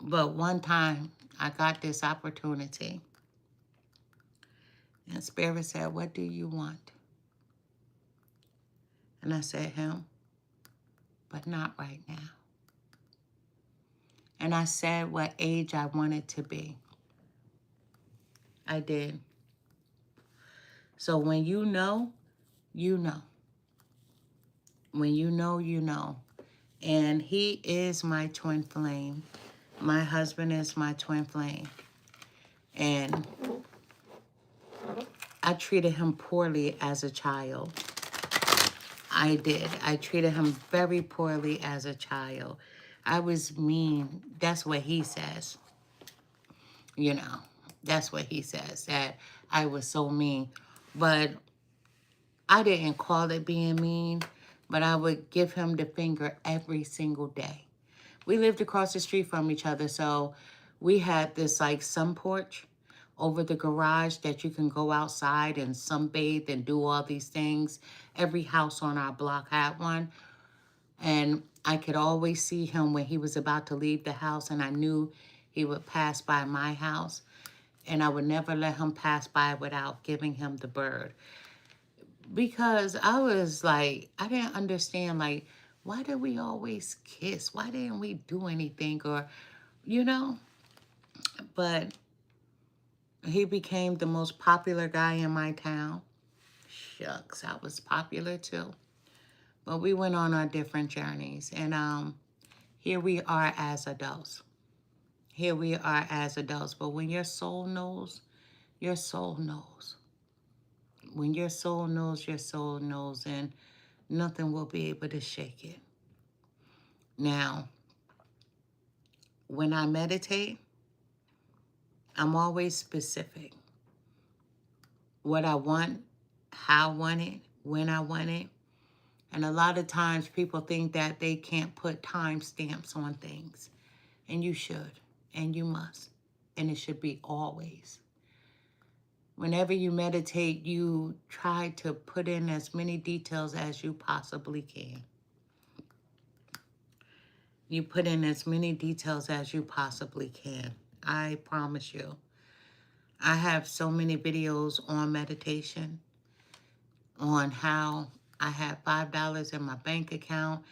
But one time, I got this opportunity. And Spirit said, what do you want? And I said, him, but not right now. And I said what age I wanted to be. I did. So when you know, you know. When you know, you know. And he is my twin flame. My husband is my twin flame. And I treated him poorly as a child. I did. I treated him very poorly as a child. I was mean. That's what he says. You know, that's what he says, that I was so mean. But I didn't call it being mean, but I would give him the finger every single day. We lived across the street from each other, so we had this like sun porch over the garage that you can go outside and sunbathe and do all these things. Every house on our block had one. And I could always see him when he was about to leave the house, and I knew he would pass by my house. And I would never let him pass by without giving him the bird. Because I was like, I didn't understand, like, why did we always kiss? Why didn't we do anything? Or, you know, but he became the most popular guy in my town. Shucks, I was popular too. But we went on our different journeys. And here we are as adults. Here we are as adults. But when your soul knows, your soul knows. When your soul knows, and nothing will be able to shake it. Now, when I meditate, I'm always specific. What I want, how I want it, when I want it. And a lot of times people think that they can't put time stamps on things. And you should, and you must. And it should be always. Whenever you meditate, you try to put in as many details as you possibly can. You put in as many details as you possibly can. I promise you. I have so many videos on meditation, on how I had $5 in my bank account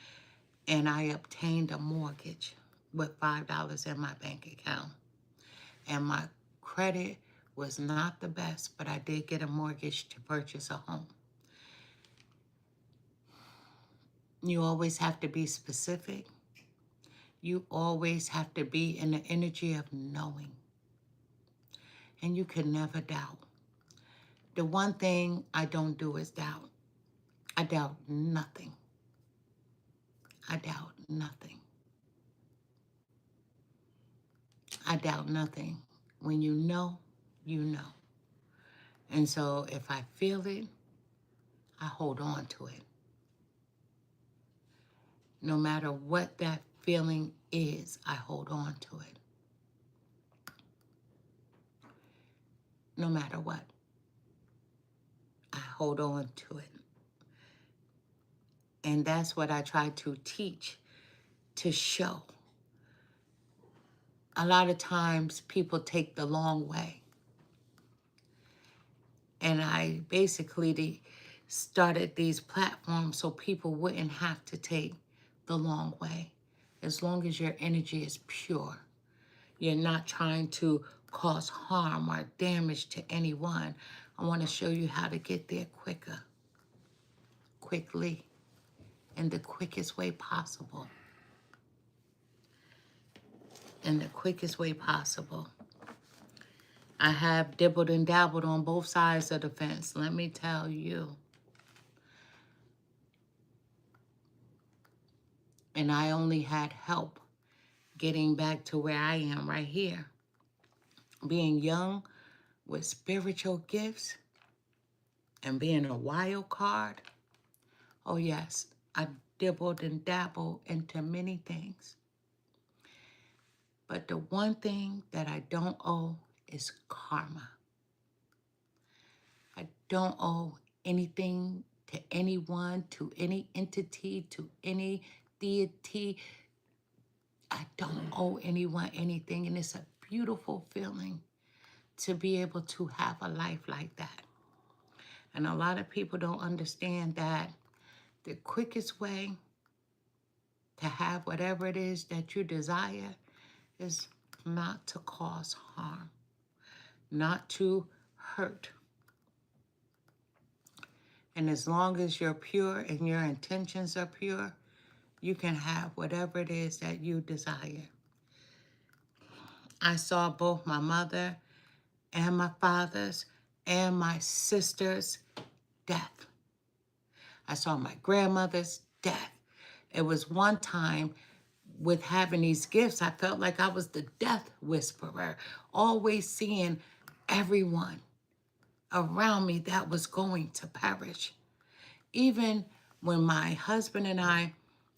and I obtained a mortgage with $5 in my bank account. And my credit was not the best, but I did get a mortgage to purchase a home. You always have to be specific. You always have to be in the energy of knowing. And you can never doubt. The one thing I don't do is doubt. I doubt nothing. I doubt nothing. I doubt nothing. When you know, you know. And so if I feel it, I hold on to it. No matter what that feeling is, I hold on to it. No matter what, I hold on to it. And that's what I try to teach, to show. A lot of times people take the long way. And I basically started these platforms so people wouldn't have to take the long way. As long as your energy is pure, you're not trying to cause harm or damage to anyone. I want to show you how to get there quickly, in the quickest way possible. In the quickest way possible. I have dibbled and dabbled on both sides of the fence, let me tell you. And I only had help getting back to where I am right here. Being young with spiritual gifts and being a wild card. Oh yes, I dibbled and dabbled into many things. But the one thing that I don't owe is karma. I don't owe anything to anyone, to any entity, to any deity. I don't owe anyone anything, and it's a beautiful feeling to be able to have a life like that. And a lot of people don't understand that the quickest way to have whatever it is that you desire is not to cause harm, not to hurt. And as long as you're pure and your intentions are pure, you can have whatever it is that you desire. I saw both my mother and my father's and my sister's death. I saw my grandmother's death. It was one time with having these gifts, I felt like I was the death whisperer, always seeing everyone around me that was going to perish. Even when my husband and I,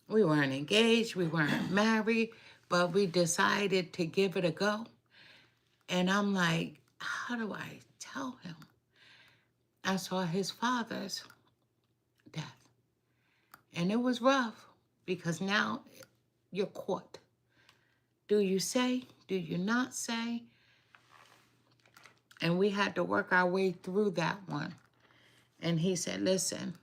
we weren't engaged, we weren't married, but we decided to give it a go. And I'm like, how do I tell him? I saw his father's death. And it was rough because now you're caught. Do you say? Do you not say? And we had to work our way through that one. And he said, listen,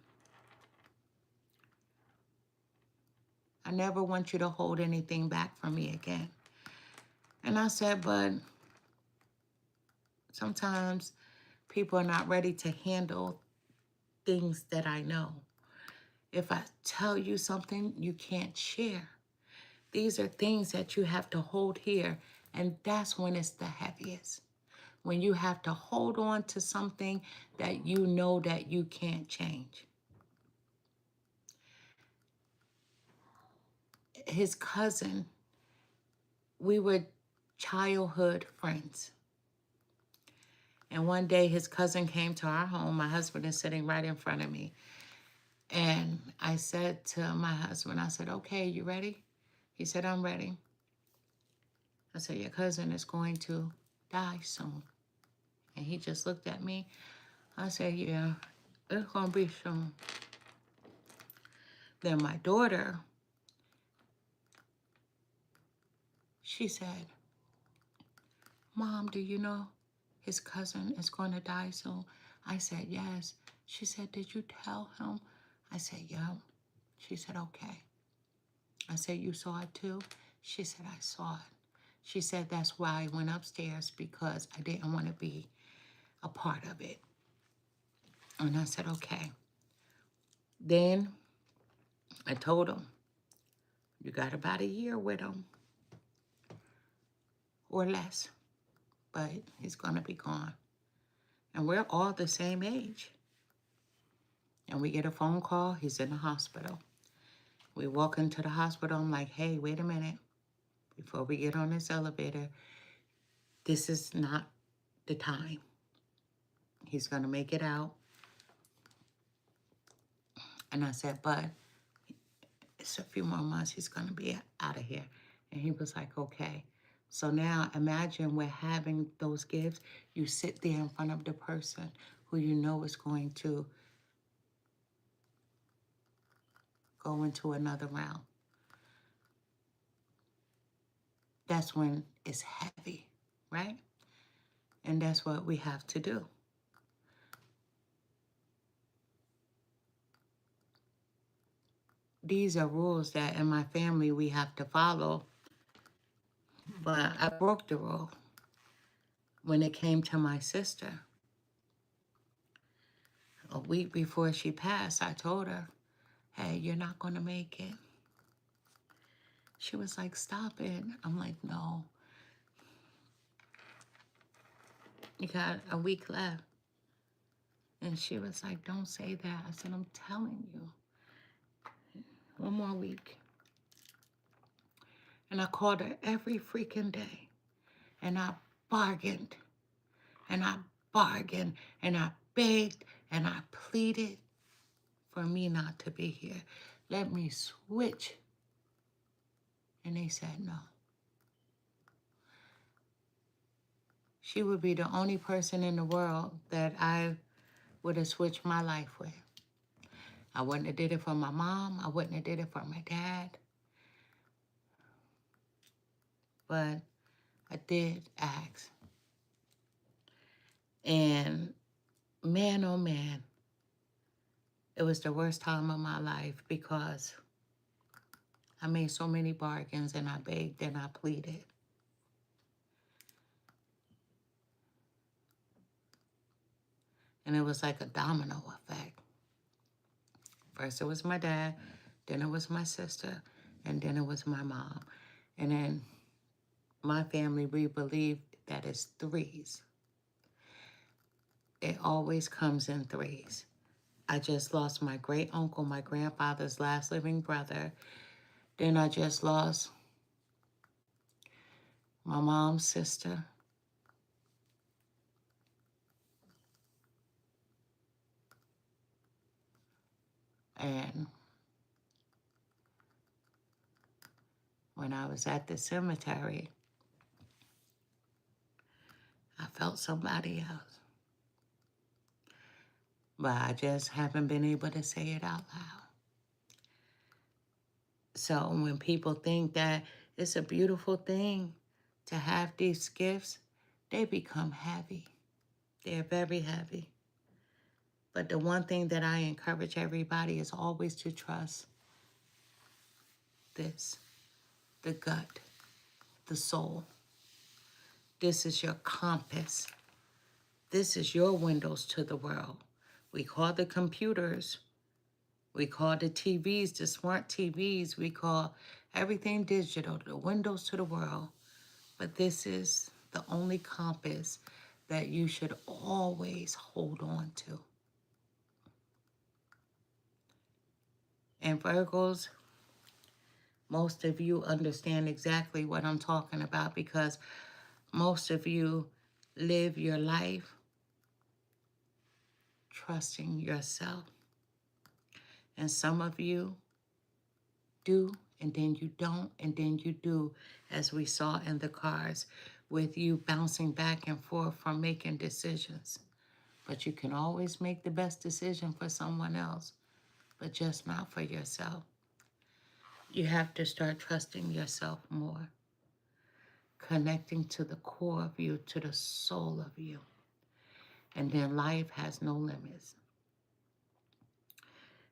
I never want you to hold anything back from me again. And I said, but sometimes people are not ready to handle things that I know. If I tell you something you can't share, these are things that you have to hold here. And that's when it's the heaviest. When you have to hold on to something that you know that you can't change. His cousin, we were childhood friends. And one day his cousin came to our home. My husband is sitting right in front of me. And I said to my husband, I said, okay, you ready? He said, I'm ready. I said, your cousin is going to die soon. And he just looked at me. I said, yeah, it's going to be soon. Then my daughter, she said, Mom, do you know his cousin is going to die soon? I said, yes. She said, did you tell him? I said, yeah. She said, okay. I said, you saw it too? She said, I saw it. She said, that's why I went upstairs, because I didn't want to be a part of it. And I said, okay. Then I told him, you got about a year with him or less, but he's going to be gone. And we're all the same age. And we get a phone call, he's in the hospital. We walk into the hospital, I'm like, hey, wait a minute. Before we get on this elevator, this is not the time. He's going to make it out. And I said, but it's a few more months, he's going to be out of here. And he was like, okay. So now imagine we're having those gifts. You sit there in front of the person who you know is going to go into another realm. That's when it's heavy, right? And that's what we have to do. These are rules that in my family we have to follow. But I broke the rule when it came to my sister. A week before she passed, I told her, hey, you're not going to make it. She was like, stop it. I'm like, no. You got a week left. And she was like, don't say that. I said, I'm telling you. One more week. And I called her every freaking day. And I bargained. And I bargained. And I begged. And I pleaded for me not to be here. Let me switch. And they said no. She would be the only person in the world that I would have switched my life with. I wouldn't have did it for my mom. I wouldn't have did it for my dad. But I did ask. And man, oh man, it was the worst time of my life because I made so many bargains and I begged and I pleaded. And it was like a domino effect. First it was my dad, then it was my sister, and then it was my mom. And then my family, we believed that it's threes. It always comes in threes. I just lost my great uncle, my grandfather's last living brother. Then I just lost my mom's sister. And when I was at the cemetery, I felt somebody else. But I just haven't been able to say it out loud. So when people think that it's a beautiful thing to have these gifts, they become heavy. They're very heavy. But the one thing that I encourage everybody is always to trust this, the gut, the soul. This is your compass. This is your windows to the world. We call the computers, we call the TVs, the smart TVs, we call everything digital, the windows to the world. But this is the only compass that you should always hold on to. And Virgos, most of you understand exactly what I'm talking about because most of you live your life trusting yourself. And some of you do, and then you don't, and then you do, as we saw in the cards, with you bouncing back and forth from making decisions. But you can always make the best decision for someone else, but just not for yourself. You have to start trusting yourself more, connecting to the core of you, to the soul of you. And then life has no limits.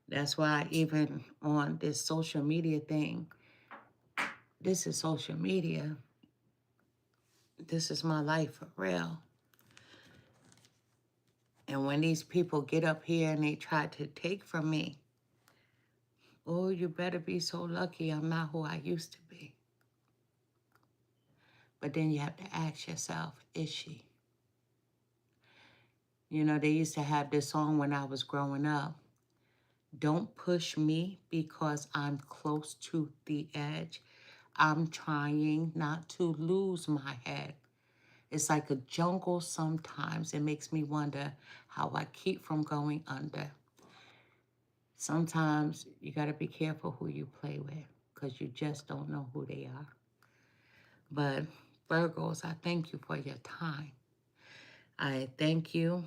That's why even on this social media thing, this is social media. This is my life for real. And when these people get up here and they try to take from me, oh, you better be so lucky I'm not who I used to be. But then you have to ask yourself, is she? You know, they used to have this song when I was growing up. Don't push me because I'm close to the edge. I'm trying not to lose my head. It's like a jungle sometimes. It makes me wonder how I keep from going under. Sometimes you got to be careful who you play with because you just don't know who they are. But Virgos, I thank you for your time. I thank you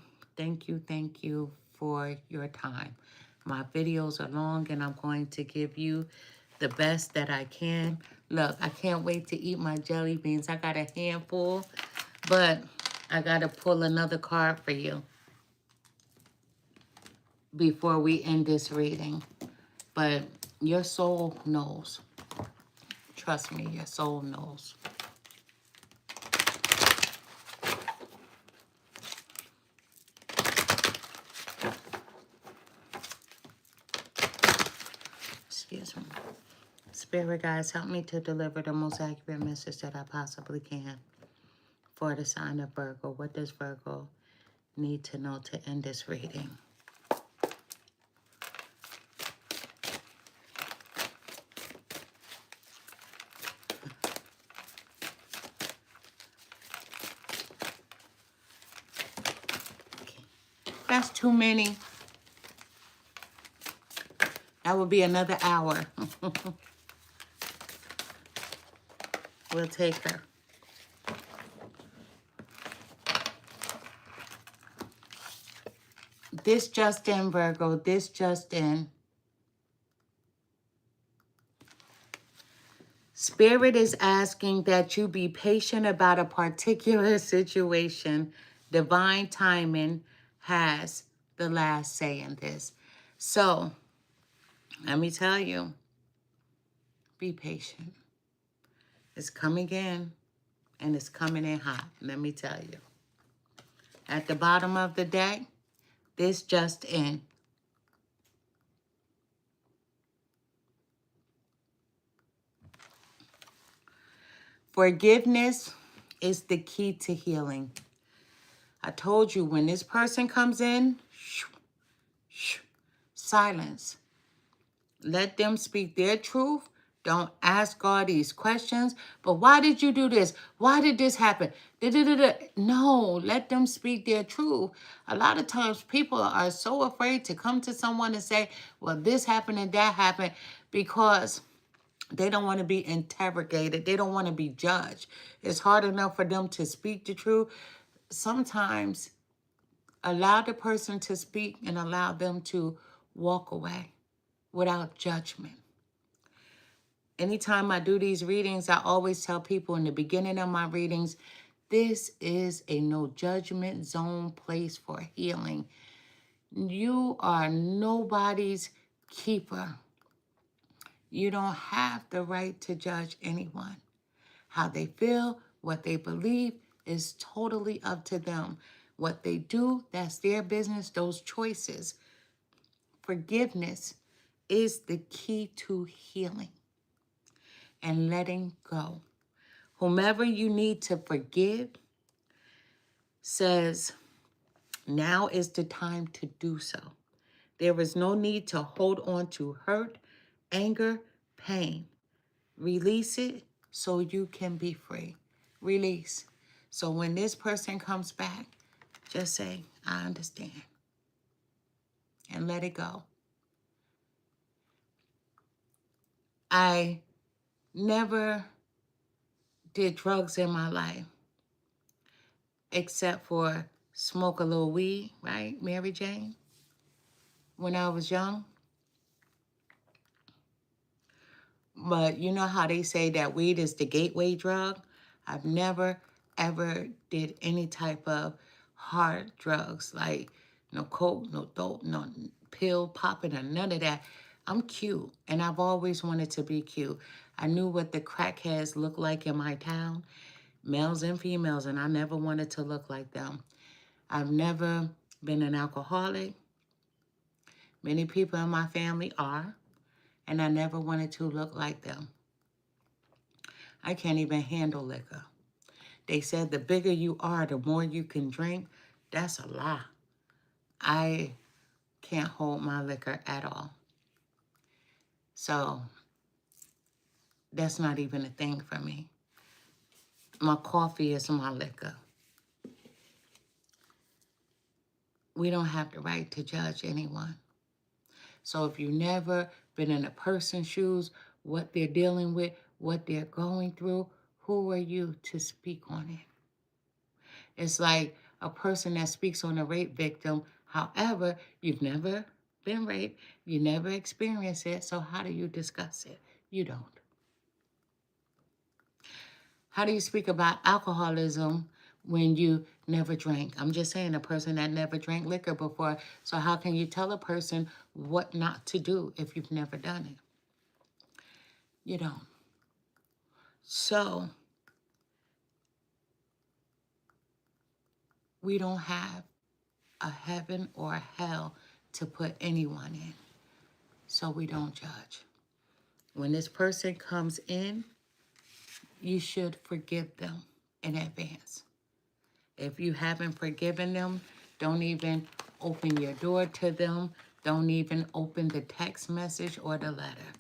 for your time. My videos are long and I'm going to give you the best that I can. Look, I can't wait to eat my jelly beans. I got a handful, but I got to pull another card for you before we end this reading. But your soul knows. Trust me, your soul knows. Excuse me. Spirit guides, help me to deliver the most accurate message that I possibly can for the sign of Virgo. What does Virgo need to know to end this reading? Okay. That's too many. That would be another hour. We'll take her. This just in, Virgo. This just in. Spirit is asking that you be patient about a particular situation. Divine timing has the last say in this. So, let me tell you, be patient. It's coming in, and it's coming in hot. Let me tell you. At the bottom of the deck, this just in. Forgiveness is the key to healing. I told you, when this person comes in, silence. Let them speak their truth. Don't ask all these questions. But why did you do this? Why did this happen? Da-da-da-da. No, let them speak their truth. A lot of times people are so afraid to come to someone and say, well, this happened and that happened, because they don't want to be interrogated. They don't want to be judged. It's hard enough for them to speak the truth. Sometimes allow the person to speak and allow them to walk away without judgment. Anytime I do these readings, I always tell people in the beginning of my readings, this is a no judgment zone place for healing. You are nobody's keeper. You don't have the right to judge anyone. How they feel, what they believe is totally up to them. What they do, that's their business, those choices. Forgiveness is the key to healing and letting go. Whomever you need to forgive says, now is the time to do so. There is no need to hold on to hurt, anger, pain. Release it so you can be free. Release. So when this person comes back, just say, I understand. And let it go. I never did drugs in my life except for smoke a little weed, right, Mary Jane? When I was young. But you know how they say that weed is the gateway drug? I've never, ever did any type of hard drugs, like no coke, no dope, no pill popping, or none of that. I'm cute, and I've always wanted to be cute. I knew what the crackheads looked like in my town, males and females, and I never wanted to look like them. I've never been an alcoholic. Many people in my family are, and I never wanted to look like them. I can't even handle liquor. They said the bigger you are, the more you can drink. That's a lie. I can't hold my liquor at all. So that's not even a thing for me. My coffee is my liquor. We don't have the right to judge anyone. So if you've never been in a person's shoes, what they're dealing with, what they're going through, who are you to speak on it? It's like a person that speaks on a rape victim. However, you've never been raped. You never experienced it. So how do you discuss it? You don't. How do you speak about alcoholism when you never drank? I'm just saying, a person that never drank liquor before. So how can you tell a person what not to do if you've never done it? You don't. So we don't have a heaven or a hell to put anyone in. So we don't judge. When this person comes in, you should forgive them in advance. If you haven't forgiven them, don't even open your door to them. Don't even open the text message or the letter.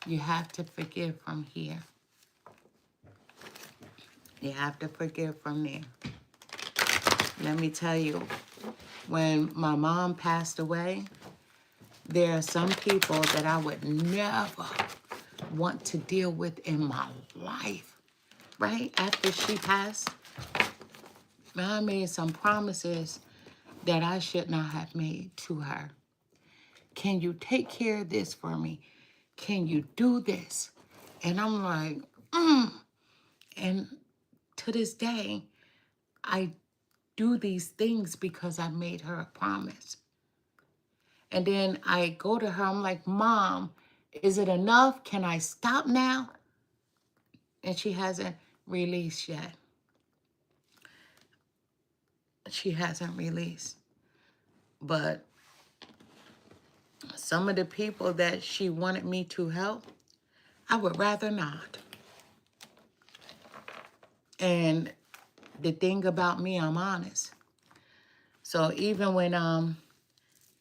You have to forgive from here. You have to forgive from there. Let me tell you, when my mom passed away, there are some people that I would never want to deal with in my life. Right after she passed, I made some promises that I should not have made to her. Can you take care of this for me? Can you do this? And I'm like, And to this day, I do these things because I made her a promise. And then I go to her, I'm like, Mom, is it enough? Can I stop now? And she hasn't released yet. She hasn't released. But some of the people that she wanted me to help, I would rather not. And the thing about me, I'm honest. So even when I'm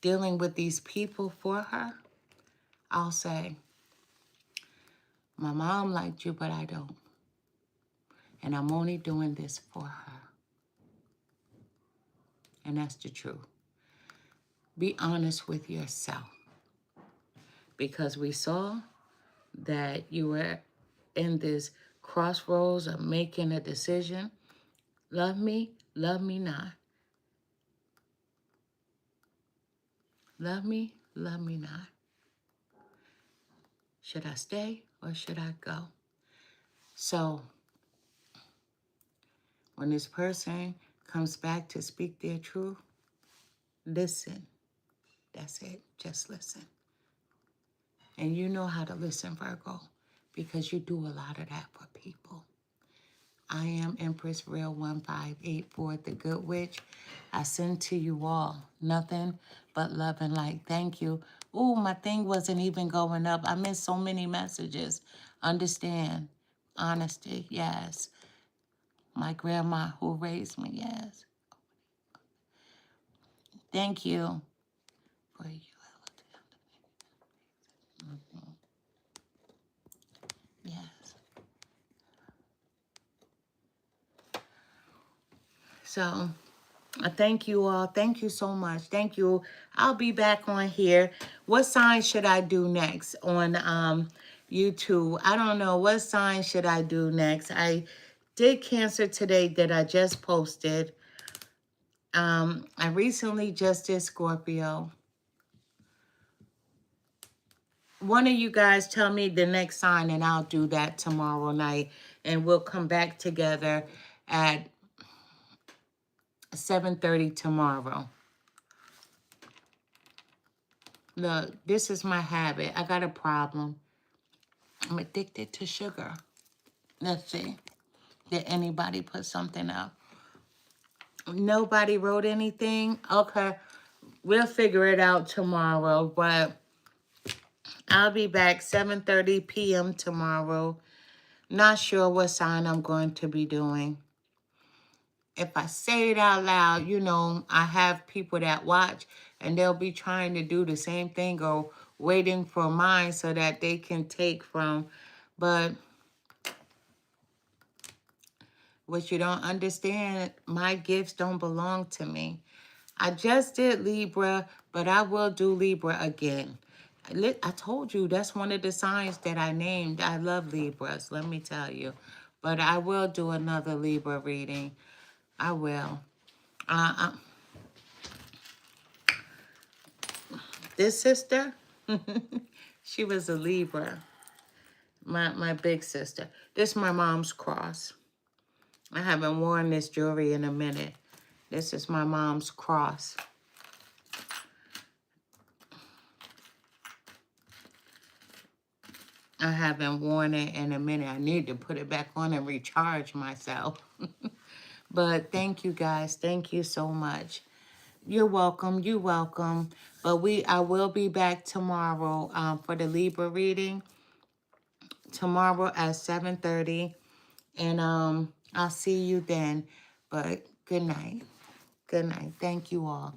dealing with these people for her, I'll say, my mom liked you, but I don't. And I'm only doing this for her. And that's the truth. Be honest with yourself. Because we saw that you were in this crossroads of making a decision. Love me not. Love me not. Should I stay or should I go? So when this person comes back to speak their truth, listen. That's it. Just listen. And you know how to listen, Virgo, because you do a lot of that for people. I am Empress Real 1584, the Good Witch. I send to you all nothing but love and light. Thank you. Ooh, my thing wasn't even going up. I missed so many messages. Understand. Honesty, yes. My grandma who raised me, yes. Thank you for you. Yes. So, I thank you all. Thank you so much. Thank you. I'll be back on here. What sign should I do next on YouTube? I don't know. What sign should I do next? I did Cancer today that I just posted. I recently just did Scorpio. One of you guys tell me the next sign and I'll do that tomorrow night. And we'll come back together at 7:30 tomorrow. Look, this is my habit. I got a problem. I'm addicted to sugar. Let's see. Did anybody put something up? Nobody wrote anything? Okay. We'll figure it out tomorrow. But I'll be back 7:30 p.m. tomorrow. Not sure what sign I'm going to be doing. If I say it out loud, you know, I have people that watch and they'll be trying to do the same thing or waiting for mine so that they can take from. But what you don't understand, my gifts don't belong to me. I just did Libra, but I will do Libra again. I told you that's one of the signs that I named. I love Libras, let me tell you. But I will do another Libra reading. I will. This sister, she was a Libra. My big sister. This is my mom's cross. I haven't worn this jewelry in a minute. This is my mom's cross. I haven't worn it in a minute. I need to put it back on and recharge myself. But thank you guys. Thank you so much. You're welcome. You're welcome. But I will be back tomorrow for the Libra reading. Tomorrow at 7:30. And I'll see you then. But Good night. Good night. Thank you all.